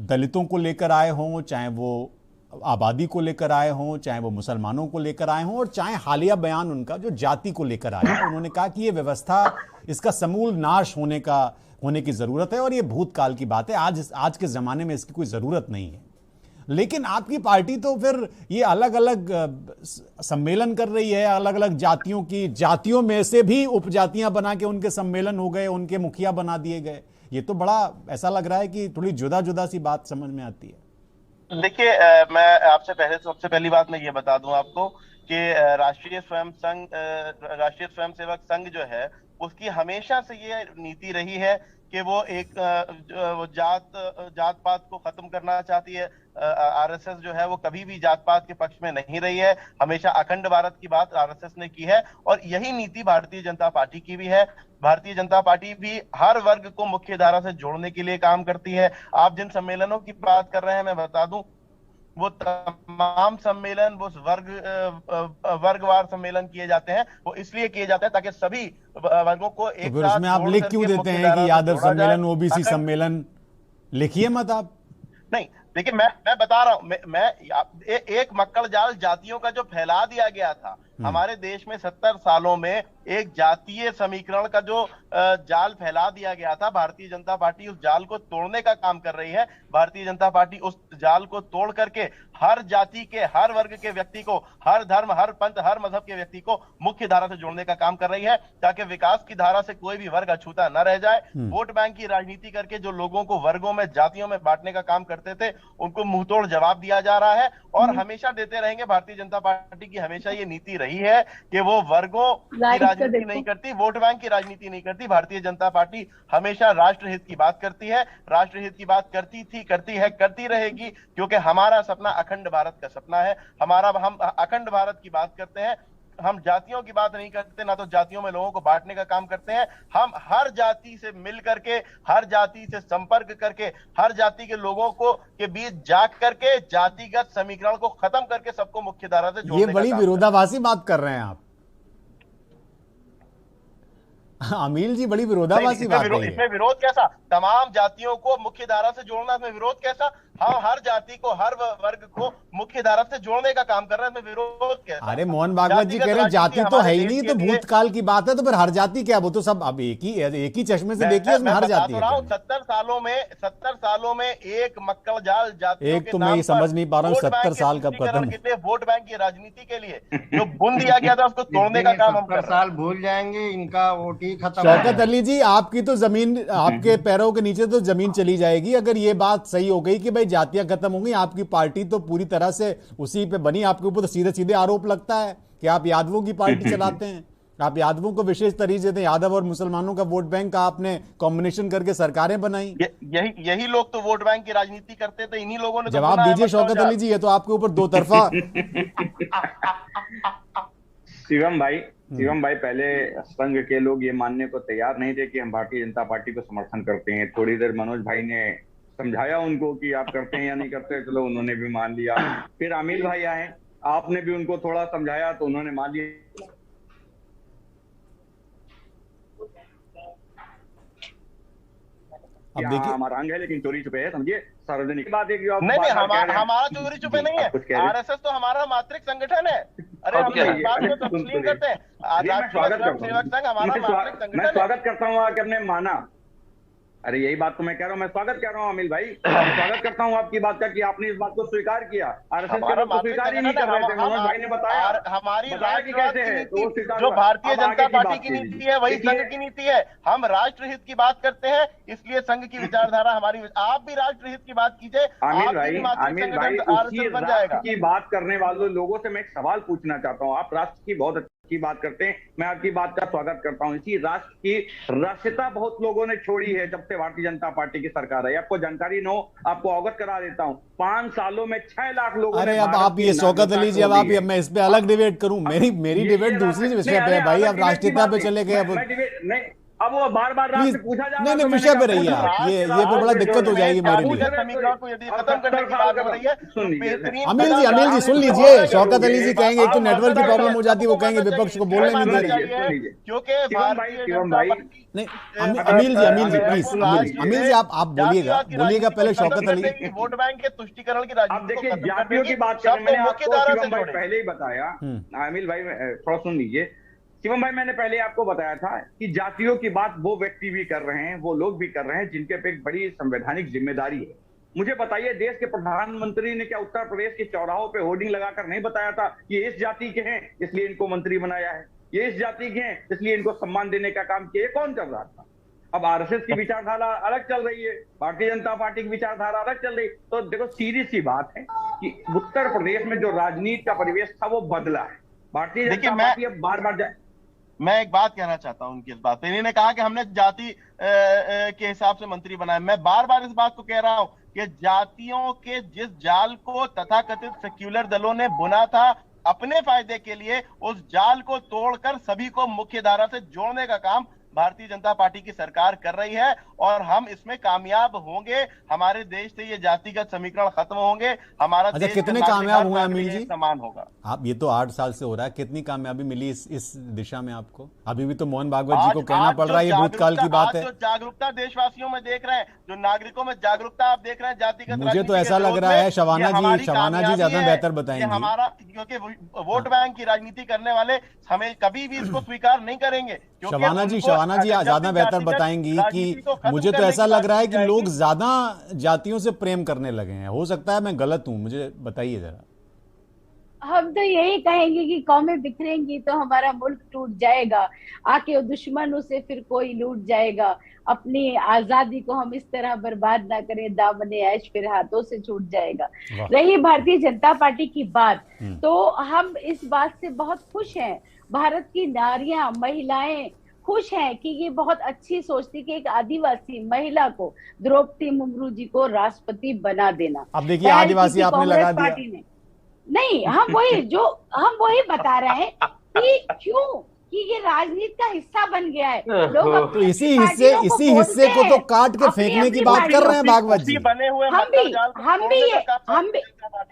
दलितों को लेकर आए हों, चाहे वो आबादी को लेकर आए हों, चाहे वो मुसलमानों को लेकर आए हों, और चाहे हालिया बयान उनका जो जाति को लेकर आया है, उन्होंने कहा कि ये व्यवस्था, इसका समूल नाश होने की जरूरत है और ये भूतकाल की बात है। आज के जमाने में इसकी कोई जरूरत नहीं है। लेकिन आपकी पार्टी तो फिर ये अलग अलग सम्मेलन कर रही है, अलग अलग जातियों में से भी उपजातियां बना के उनके सम्मेलन हो गए, उनके मुखिया बना दिए गए। ये तो बड़ा ऐसा लग रहा है कि थोड़ी जुदा जुदा सी बात समझ में आती है। देखिए, मैं आपसे सबसे पहली बात मैं ये बता दूं आपको कि राष्ट्रीय स्वयंसेवक संघ जो है उसकी हमेशा से ये नीति रही है कि वो एक जात पात को खत्म करना चाहती है। आरएसएस जो है वो कभी भी जात पात के पक्ष में नहीं रही है, हमेशा अखंड भारत की बात आरएसएस ने की है और यही नीति भारतीय जनता पार्टी की भी है। भारतीय जनता पार्टी भी हर वर्ग को मुख्य धारा से जोड़ने के लिए काम करती है। आप जिन सम्मेलनों की बात कर रहे हैं, मैं बता दूं वो तमाम सम्मेलन वो वर्गवार सम्मेलन किए जाते हैं, वो इसलिए किए जाते हैं ताकि सभी वर्गों को एक तो उसमें आप लिख क्यों देते हैं कि यादव सम्मेलन, ओबीसी सम्मेलन? लिखिए मत आप। नहीं, देखिए मैं बता रहा हूं, मैं एक मक्कड़ जाल जातियों का जो फैला दिया गया था हमारे देश में 70 सालों में, एक जातीय समीकरण का जो जाल फैला दिया गया था, भारतीय जनता पार्टी उस जाल को तोड़ने का काम कर रही है। भारतीय जनता पार्टी उस जाल को तोड़ करके हर जाति के, हर वर्ग के व्यक्ति को, हर धर्म, हर पंथ, हर मजहब के व्यक्ति को मुख्य धारा से जोड़ने का काम कर रही है ताकि विकास की धारा से कोई भी वर्ग अछूता न रह जाए। वोट बैंक की राजनीति करके जो लोगों को वर्गों में, जातियों में बांटने का काम करते थे, उनको मुंहतोड़ जवाब दिया जा रहा है और हमेशा देते रहेंगे। भारतीय जनता पार्टी की हमेशा ये नीति रही है कि वो वर्गों की राजनीति नहीं करती, वोट बैंक की राजनीति नहीं करती। भारतीय जनता पार्टी हमेशा राष्ट्रहित की बात करती है, राष्ट्रहित की बात करती थी, करती है, करती रहेगी, क्योंकि हमारा सपना अखंड भारत का सपना है। हम अखंड भारत की बात करते हैं, हम जातियों की बात नहीं करते, ना तो जातियों में लोगों को बांटने का काम करते हैं। हम हर जाति से मिल करके, हर जाति से संपर्क करके, हर जाति के लोगों को के बीच जाग करके जातिगत समीकरण को खत्म करके सबको मुख्य धारा से जोड़ने ये बड़ी विरोधाभासी बात कर रहे हैं आप। अमील जी, बड़ी विरोधाभासी बात है। इसमें विरोध कैसा? तमाम जातियों को मुख्य धारा से जोड़ना, इसमें विरोध कैसा? हाँ, हर जाति को, हर वर्ग को मुख्य धारा से जोड़ने का काम कर रहे हैं, इसमें विरोध कैसा? अरे मोहन भागवत जी कह रहे हैं जाति तो है ही नहीं, तो भूतकाल की बात है, तो फिर हर जाति क्या? वो तो सब अब एक ही चश्मे से देखिए, उसमें हर जाति है। 70 सालों में एक मक्कड़ जाल जातियों एक तो मैं समझ नहीं पा रहा हूँ 70 साल कब खत्म? वोट बैंक की राजनीति के लिए जो बुन दिया गया था उसको तोड़ने का काम हम कर रहे हैं। साल भूल जाएंगे, इनका वोट ही खत्म। शौकत अली जी, आपकी तो जमीन, आपके पैरों के नीचे तो जमीन चली जाएगी अगर ये बात सही हो गई कि भाई जातियां खत्म हो गई। आपकी पार्टी तो पूरी तरह से उसी पे बनी। आपके ऊपर तो सीधे सीधे आरोप लगता है कि आप यादवों की पार्टी चलाते हैं, आप यादवों को विशेष तरजीह देते हैं। यादव और मुसलमानों का वोट बैंक का आपने कॉम्बिनेशन करके सरकारें बनाई। यही लोग तो वोट बैंक की राजनीति करते थे, इन्हीं लोगों ने। जवाब दीजिए शौकत अली जी, ये तो आपके ऊपर दो तरफा। शिवम भाई, पहले संघ के लोग ये मानने को तैयार नहीं थे कि हम भारतीय जनता पार्टी को समर्थन करते हैं। थोड़ी देर मनोज भाई ने समझाया उनको कि आप करते हैं या नहीं करते, चलो उन्होंने भी मान लिया। फिर अमील भाई आए, आपने भी उनको थोड़ा समझाया तो उन्होंने मान लिया। अब देखिए, हमारा अंग है लेकिन चोरी छुपे है, समझिए। सार्वजनिक बात है कि नहीं, हमारा चोरी छुपे नहीं है। आरएसएस तो हमारा मातृक संगठन है। अरे हम इस बात को तस्लीम करते हैं। स्वागत करता हूँ कि आपने माना। अरे यही बात तो मैं कह रहा हूँ, मैं स्वागत कर रहा हूँ अमील भाई, स्वागत करता हूँ आपकी बात का कि आपने इस बात को स्वीकार किया। आरएसएस के लोग स्वीकार ही नहीं कर रहे थे। मनोज भाई ने बताया हमारी कैसे है जो भारतीय जनता पार्टी की नीति है वही संघ की नीति है। हम राष्ट्रहित की बात करते हैं, इसलिए संघ की विचारधारा हमारी। आप भी राष्ट्रहित की बात कीजिए। आमिर भाई उसी राष्ट्र की बात करने वाले लोगों से मैं एक सवाल पूछना चाहता हूँ। आप राष्ट्र की बहुत की बात करते हैं, मैं आपकी बात का स्वागत करता हूं। इसी राष्ट्र की राष्ट्रीयता बहुत लोगों ने छोड़ी है जब से भारतीय जनता पार्टी की सरकार है। आपको जानकारी न हो, आपको अवगत करा देता हूं। 5 सालों में 6 लाख लोगों। अरे अब आप ये शौकत अली जी, अब आप मैं इस पे अलग डिबेट करूं? मेरी डिबेट दूसरी विषय पे है भाई। अब राष्ट्रीयता पे चले गए। अब वो बार बार आपसे पूछा जा रहा है। नहीं, विषय पे रहिए आप। ये बड़ा दिक्कत हो जाएगी मेरे लिए। अमील जी सुन लीजिए, शौकत अली जी कहेंगे एक तो नेटवर्क की प्रॉब्लम हो जाती है, वो कहेंगे विपक्ष को बोलने नहीं दे रही। नहीं, अमील जी प्लीज, अमील जी आप बोलिएगा पहले शौकत अली। वोट बैंक के तुष्टिकरण की राजनीति। देखिए, जातियों की बात करें, मैंने आपको पहले ही बताया। अमील भाई थोड़ा सुन लीजिए। शिवम भाई, मैंने पहले आपको बताया था कि जातियों की बात वो व्यक्ति भी कर रहे हैं, वो लोग भी कर रहे हैं जिनके पे एक बड़ी संवैधानिक जिम्मेदारी है। मुझे बताइए, देश के प्रधानमंत्री ने क्या उत्तर प्रदेश के चौराहों पे होर्डिंग लगाकर नहीं बताया था ये इस जाति के हैं इसलिए इनको मंत्री बनाया है, ये इस जाति के हैं इसलिए इनको सम्मान देने का काम किया? कौन कर रहा था? अब आरएसएस की विचारधारा अलग चल रही है, भारतीय जनता पार्टी की विचारधारा अलग चल रही है। तो देखो, सीधी सी बात है कि उत्तर प्रदेश में जो राजनीति का परिवेश था वो बदला है। भारतीय देखिए, जनता पार्टी अब बार-बार मैं एक बात कहना चाहता हूं उनकी इस बात पे। इन्होंने कहा कि हमने जाति के हिसाब से मंत्री बनाए। मैं बार बार इस बात को कह रहा हूं कि जातियों के जिस जाल को तथाकथित सेक्युलर दलों ने बुना था अपने फायदे के लिए, उस जाल को तोड़कर सभी को मुख्य धारा से जोड़ने का काम भारतीय जनता पार्टी की सरकार कर रही है और हम इसमें कामयाब होंगे। हमारे देश से ये जातिगत समीकरण खत्म होंगे। हमारा अच्छा, देश कितने कामयाब हुए अमीर जी? समान होगा। आप ये तो 8 साल से हो रहा है, कितनी कामयाबी मिली इस दिशा में आपको? अभी भी तो मोहन भागवत जी को कहना पड़ रहा है, ये भूतकाल की बात है। जो जागरूकता देशवासियों में देख रहे हैं, जो नागरिकों में जागरूकता आप देख रहे हैं जातिगत, मुझे तो ऐसा लग रहा है शबाना जी ज्यादा बेहतर बताएंगे। हमारा, क्योंकि वोट बैंक की राजनीति करने वाले हमें कभी भी इसको स्वीकार नहीं करेंगे। शबाना जी ज्यादा बेहतर बताएंगी कि मुझे तो ऐसा लग रहा है कि लोग ज्यादा जातियों से प्रेम करने लगे हैं। हो सकता है मैं गलत हूं, मुझे बताइए जरा। हम तो यही कहेंगे कि कौमें बिखरेंगी तो हमारा मुल्क टूट जाएगा, आके दुश्मनों से फिर कोई लूट जाएगा। अपनी आजादी को हम इस तरह बर्बाद ना करें, दामने ऐश फिर हाथों से छूट जाएगा। रही भारतीय जनता पार्टी की बात, तो हम इस बात से बहुत खुश हैं। भारत की नारियां, महिलाएं खुश हैं कि ये बहुत अच्छी सोचती कि एक आदिवासी महिला को, द्रौपदी मुर्मू जी को राष्ट्रपति बना देना। अब देखिए आदिवासी आपने लगा दिया। नहीं, हम वही बता रहे हैं कि क्यों कि ये राजनीति का हिस्सा बन गया है। लोग तो इसी हिस्से को तो काट के फेंकने की बात कर रहे हैं भागवत जी। बने हुए हम भी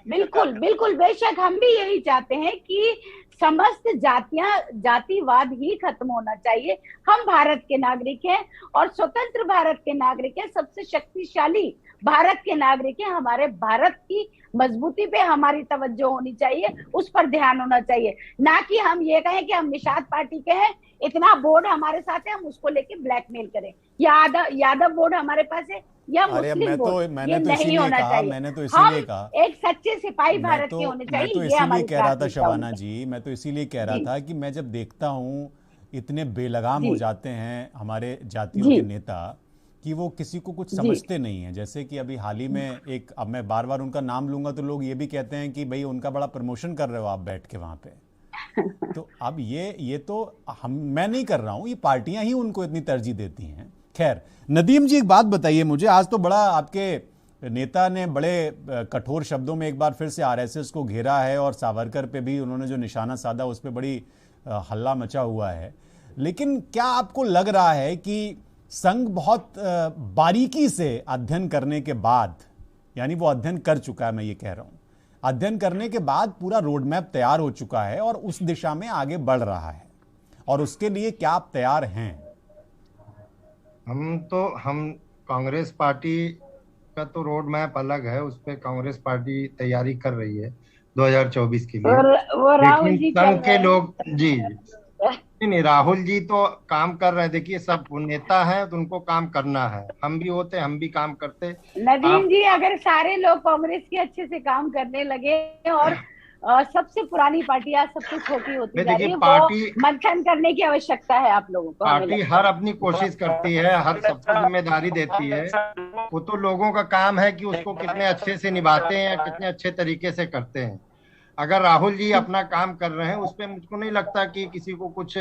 बिल्कुल बेशक हम भी यही चाहते हैं कि समस्त जातिवाद ही खत्म होना चाहिए। हम भारत के नागरिक हैं और स्वतंत्र भारत के नागरिक हैं, सबसे शक्तिशाली भारत के नागरिक हैं। हमारे भारत की मजबूती पे हमारी तवज्जो होनी चाहिए, उस पर ध्यान होना चाहिए, ना कि हम ये कहें कि हम निषाद पार्टी के हैं, इतना बोर्ड हमारे साथ है, हम उसको लेके ब्लैकमेल करें। यादव बोर्ड हमारे पास है या मुस्लिम बोर्ड, ये नहीं होना चाहिए। मैंने तो इसीलिए कहा एक सच्चे सिपाही भारत के होने चाहिए। मैं तो इसीलिए कह रहा था शबाना जी, मैं तो इसीलिए कह रहा था कि मैं जब देखता हूँ इतने बेलगाम हो जाते हैं हमारे जातियों के नेता कि वो किसी को कुछ समझते नहीं है। जैसे कि अभी हाल ही में एक, अब मैं बार बार उनका नाम लूंगा तो लोग ये भी कहते हैं कि भाई उनका बड़ा प्रमोशन कर रहे हो आप बैठ के वहां पे। तो अब ये तो मैं नहीं कर रहा हूं, ये पार्टियां ही उनको इतनी तरजीह देती हैं। खैर, नदीम जी एक बात बताइए मुझे, आज तो बड़ा आपके नेता ने बड़े कठोर शब्दों में एक बार फिर से आरएसएस को घेरा है और सावरकर पे भी उन्होंने जो निशाना साधा उस पर बड़ी हल्ला मचा हुआ है। लेकिन क्या आपको लग रहा है कि संघ बहुत बारीकी से अध्ययन करने के बाद, यानी वो अध्ययन कर चुका है, मैं ये कह रहा हूं, अध्ययन करने के बाद पूरा रोड मैप तैयार हो चुका है और उस दिशा में आगे बढ़ रहा है, और उसके लिए क्या आप तैयार हैं? हम कांग्रेस पार्टी का तो रोड मैप अलग है, उस पर कांग्रेस पार्टी तैयारी कर रही है 2024 के लिए। वो राहुल जी संघ के लोग नहीं, राहुल जी तो काम कर रहे हैं। देखिए, सब नेता हैं तो उनको काम करना है, हम भी होते, हम भी काम करते। नदीम जी, अगर सारे लोग कांग्रेस के अच्छे से काम करने लगे और सबसे पुरानी पार्टी आज सबसे छोटी होती जा रही है, पार्टी मंथन करने की आवश्यकता है आप लोगों को। पार्टी हर अपनी कोशिश करती है, हर सबको जिम्मेदारी देती है। वो तो लोगों का काम है कि उसको कितने अच्छे से निभाते हैं या कितने अच्छे तरीके से करते हैं। अगर राहुल जी अपना काम कर रहे हैं, उस पर मुझको नहीं लगता कि किसी को कुछ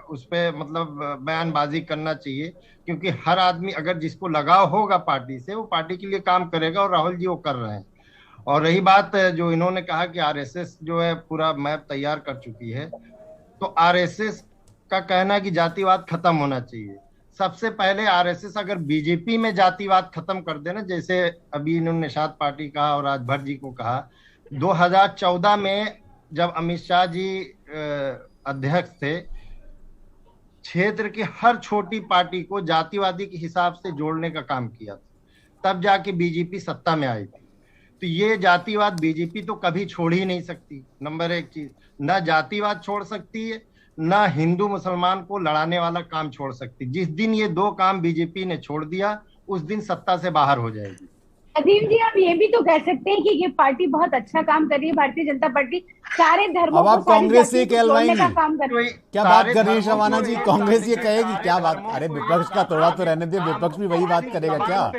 उस पर मतलब बयानबाजी करना चाहिए, क्योंकि हर आदमी अगर जिसको लगाव होगा पार्टी से, वो पार्टी के लिए काम करेगा और राहुल जी वो कर रहे हैं। और रही बात जो इन्होंने कहा कि आरएसएस जो है पूरा मैप तैयार कर चुकी है, तो आरएसएस का कहना है कि जातिवाद खत्म होना चाहिए। सबसे पहले आरएसएस अगर बीजेपी में जातिवाद खत्म कर देना, जैसे अभी इन्होंने निषाद पार्टी कहा और राजभर जी को कहा, 2014 में जब अमित शाह जी अध्यक्ष थे, क्षेत्र की हर छोटी पार्टी को जातिवादी के हिसाब से जोड़ने का काम किया था, तब जाके बीजेपी सत्ता में आई थी। तो ये जातिवाद बीजेपी तो कभी छोड़ ही नहीं सकती। नंबर एक चीज, ना जातिवाद छोड़ सकती है, ना हिंदू मुसलमान को लड़ाने वाला काम छोड़ सकती। जिस दिन ये दो काम बीजेपी ने छोड़ दिया, उस दिन सत्ता से बाहर हो जाएगी। अदीम जी, आप ये भी तो कह सकते हैं कि ये पार्टी बहुत अच्छा काम कर रही है, भारतीय जनता पार्टी सारे धर्मों को, कांग्रेस से क्या काम कर रही है। क्या बात कर रही है शबाना जी? कांग्रेस ये कहेगी क्या बात? अरे विपक्ष का थोड़ा तो रहने दे, विपक्ष भी वही बात करेगा क्या?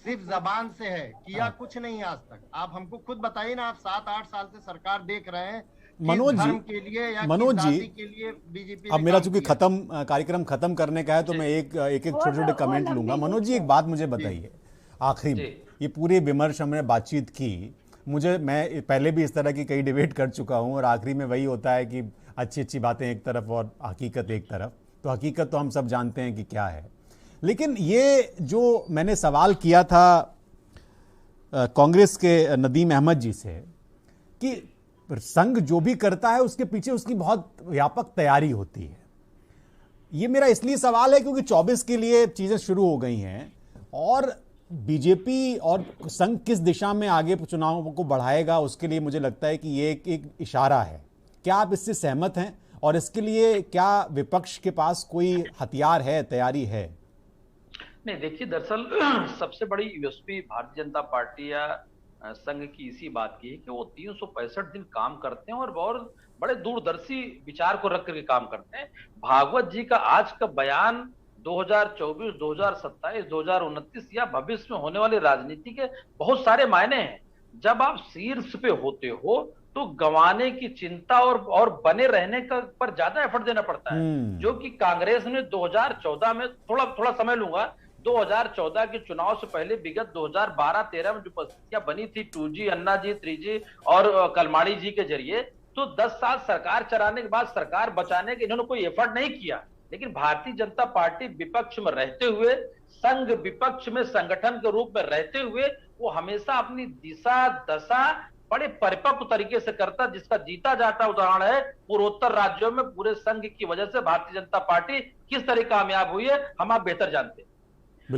सिर्फ जबान से है, किया कुछ नहीं आज तक। आप हमको खुद बताइए ना, आप 7-8 साल से सरकार देख रहे हैं, मनोज जी, धर्म के लिए या मनोज किस जी, जाति के लिए बीजेपी अब मेरा चूंकि कार्यक्रम खत्म करने का है तो मैं एक छोटे छोटे कमेंट लूंगा। मनोज जी, एक बात मुझे बताइए आखिरी में, ये पूरे विमर्श हमने बातचीत की, मैं पहले भी इस तरह की कई डिबेट कर चुका हूं और आखिरी में वही होता है कि अच्छी अच्छी बातें एक तरफ और हकीकत एक तरफ। तो हकीकत तो हम सब जानते हैं कि क्या है, लेकिन ये जो मैंने सवाल किया था कांग्रेस के नदीम अहमद जी से कि संघ जो भी करता है उसके पीछे उसकी बहुत व्यापक तैयारी होती है, ये मेरा इसलिए सवाल है क्योंकि 24 के लिए चीजें शुरू हो गई हैं और बीजेपी और संघ किस दिशा में आगे चुनावों को बढ़ाएगा उसके लिए मुझे लगता है कि ये एक इशारा है। क्या आप इससे सहमत हैं और इसके लिए क्या विपक्ष के पास कोई हथियार है, तैयारी है? नहीं, देखिए, दरअसल सबसे बड़ी यूएसपी भारतीय जनता पार्टी या संघ की इसी बात की है कि वो 365 दिन काम करते हैं और बहुत बड़े दूरदर्शी विचार को रख करके काम करते हैं। भागवत जी का आज का बयान 2024, 2027, 2029 या भविष्य में होने वाली राजनीति के बहुत सारे मायने हैं। जब आप शीर्ष पे होते हो तो गंवाने की चिंता और बने रहने का पर ज्यादा एफर्ट देना पड़ता है, जो कि कांग्रेस ने 2014 में, थोड़ा समय लूंगा, 2014 के चुनाव से पहले विगत 2012-13 में जो परिस्थितियां बनी थी 2G, अन्ना जी, 3G और कलमाड़ी जी के जरिए, तो 10 साल सरकार चलाने के बाद सरकार बचाने के इन्होंने कोई एफर्ट नहीं किया। लेकिन भारतीय जनता पार्टी विपक्ष में रहते हुए, संघ विपक्ष में संगठन के रूप में रहते हुए, वो हमेशा अपनी दिशा दशा बड़े परिपक्व तरीके से करता, जिसका जीता जाता उदाहरण है पूर्वोत्तर राज्यों में पूरे संघ की वजह से भारतीय जनता पार्टी किस तरह कामयाब हुई है, हम आप बेहतर जानते हैं।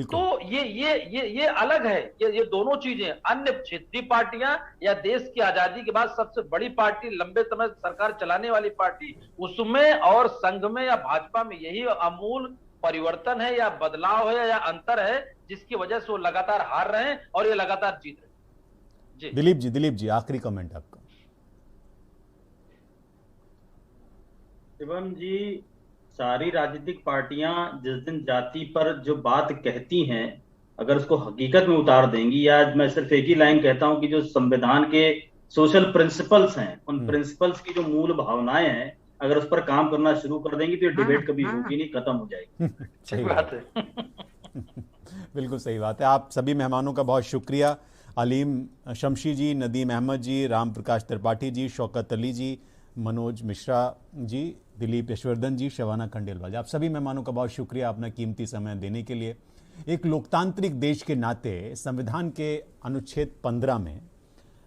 तो ये अलग है, ये दोनों चीजें। अन्य क्षेत्रीय पार्टियां या देश की आजादी के बाद सबसे बड़ी पार्टी, लंबे समय सरकार चलाने वाली पार्टी, उसमें और संघ में या भाजपा में यही अमूल परिवर्तन है या बदलाव है या अंतर है, जिसकी वजह से वो लगातार हार रहे हैं और ये लगातार जीत रहे हैं। जी दिलीप जी, आखिरी कमेंट आपका। शिवम जी, सारी राजनीतिक पार्टियां जिस दिन जाति पर जो बात कहती हैं, अगर उसको हकीकत में उतार देंगी, या मैं सिर्फ एक ही लाइन कहता हूं कि जो संविधान के सोशल प्रिंसिपल्स हैं, उन प्रिंसिपल्स की जो मूल भावनाएं हैं, अगर उस पर काम करना शुरू कर देंगी तो ये डिबेट कभी होगी नहीं, खत्म हो जाएगी। सही बात है। बिल्कुल सही बात है। आप सभी मेहमानों का बहुत शुक्रिया, अलीम शमशी जी, नदीम अहमद जी, राम प्रकाश त्रिपाठी जी, शौकत अली जी, मनोज मिश्रा जी, दिलीप यशवर्धन जी, शबाना खंडेलवाल जी, आप सभी मेहमानों का बहुत शुक्रिया अपना कीमती समय देने के लिए। एक लोकतांत्रिक देश के नाते संविधान के अनुच्छेद 15 में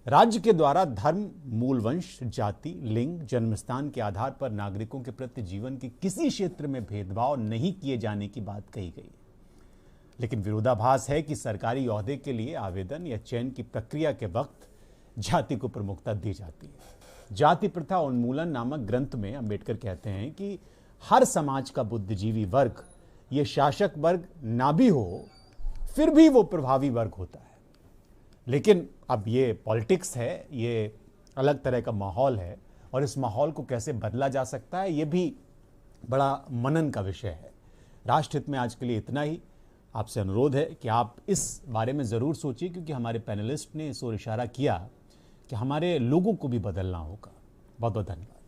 राज्य के द्वारा धर्म, मूल वंश, जाति, लिंग, जन्मस्थान के आधार पर नागरिकों के प्रति जीवन के किसी क्षेत्र में भेदभाव नहीं किए जाने की बात कही गई है। लेकिन विरोधाभास है कि सरकारी ओहदे के लिए आवेदन या चयन की प्रक्रिया के वक्त जाति को प्रमुखता दी जाती है। जाति प्रथा उन्मूलन नामक ग्रंथ में अंबेडकर कहते हैं कि हर समाज का बुद्धिजीवी वर्ग, ये शासक वर्ग ना भी हो फिर भी वो प्रभावी वर्ग होता है। लेकिन अब ये पॉलिटिक्स है, ये अलग तरह का माहौल है और इस माहौल को कैसे बदला जा सकता है, ये भी बड़ा मनन का विषय है। राष्ट्रहित में आज के लिए इतना ही। आपसे अनुरोध है कि आप इस बारे में ज़रूर सोचिए, क्योंकि हमारे पैनलिस्ट ने इस ओर इशारा किया कि हमारे लोगों को भी बदलना होगा। बहुत बहुत धन्यवाद।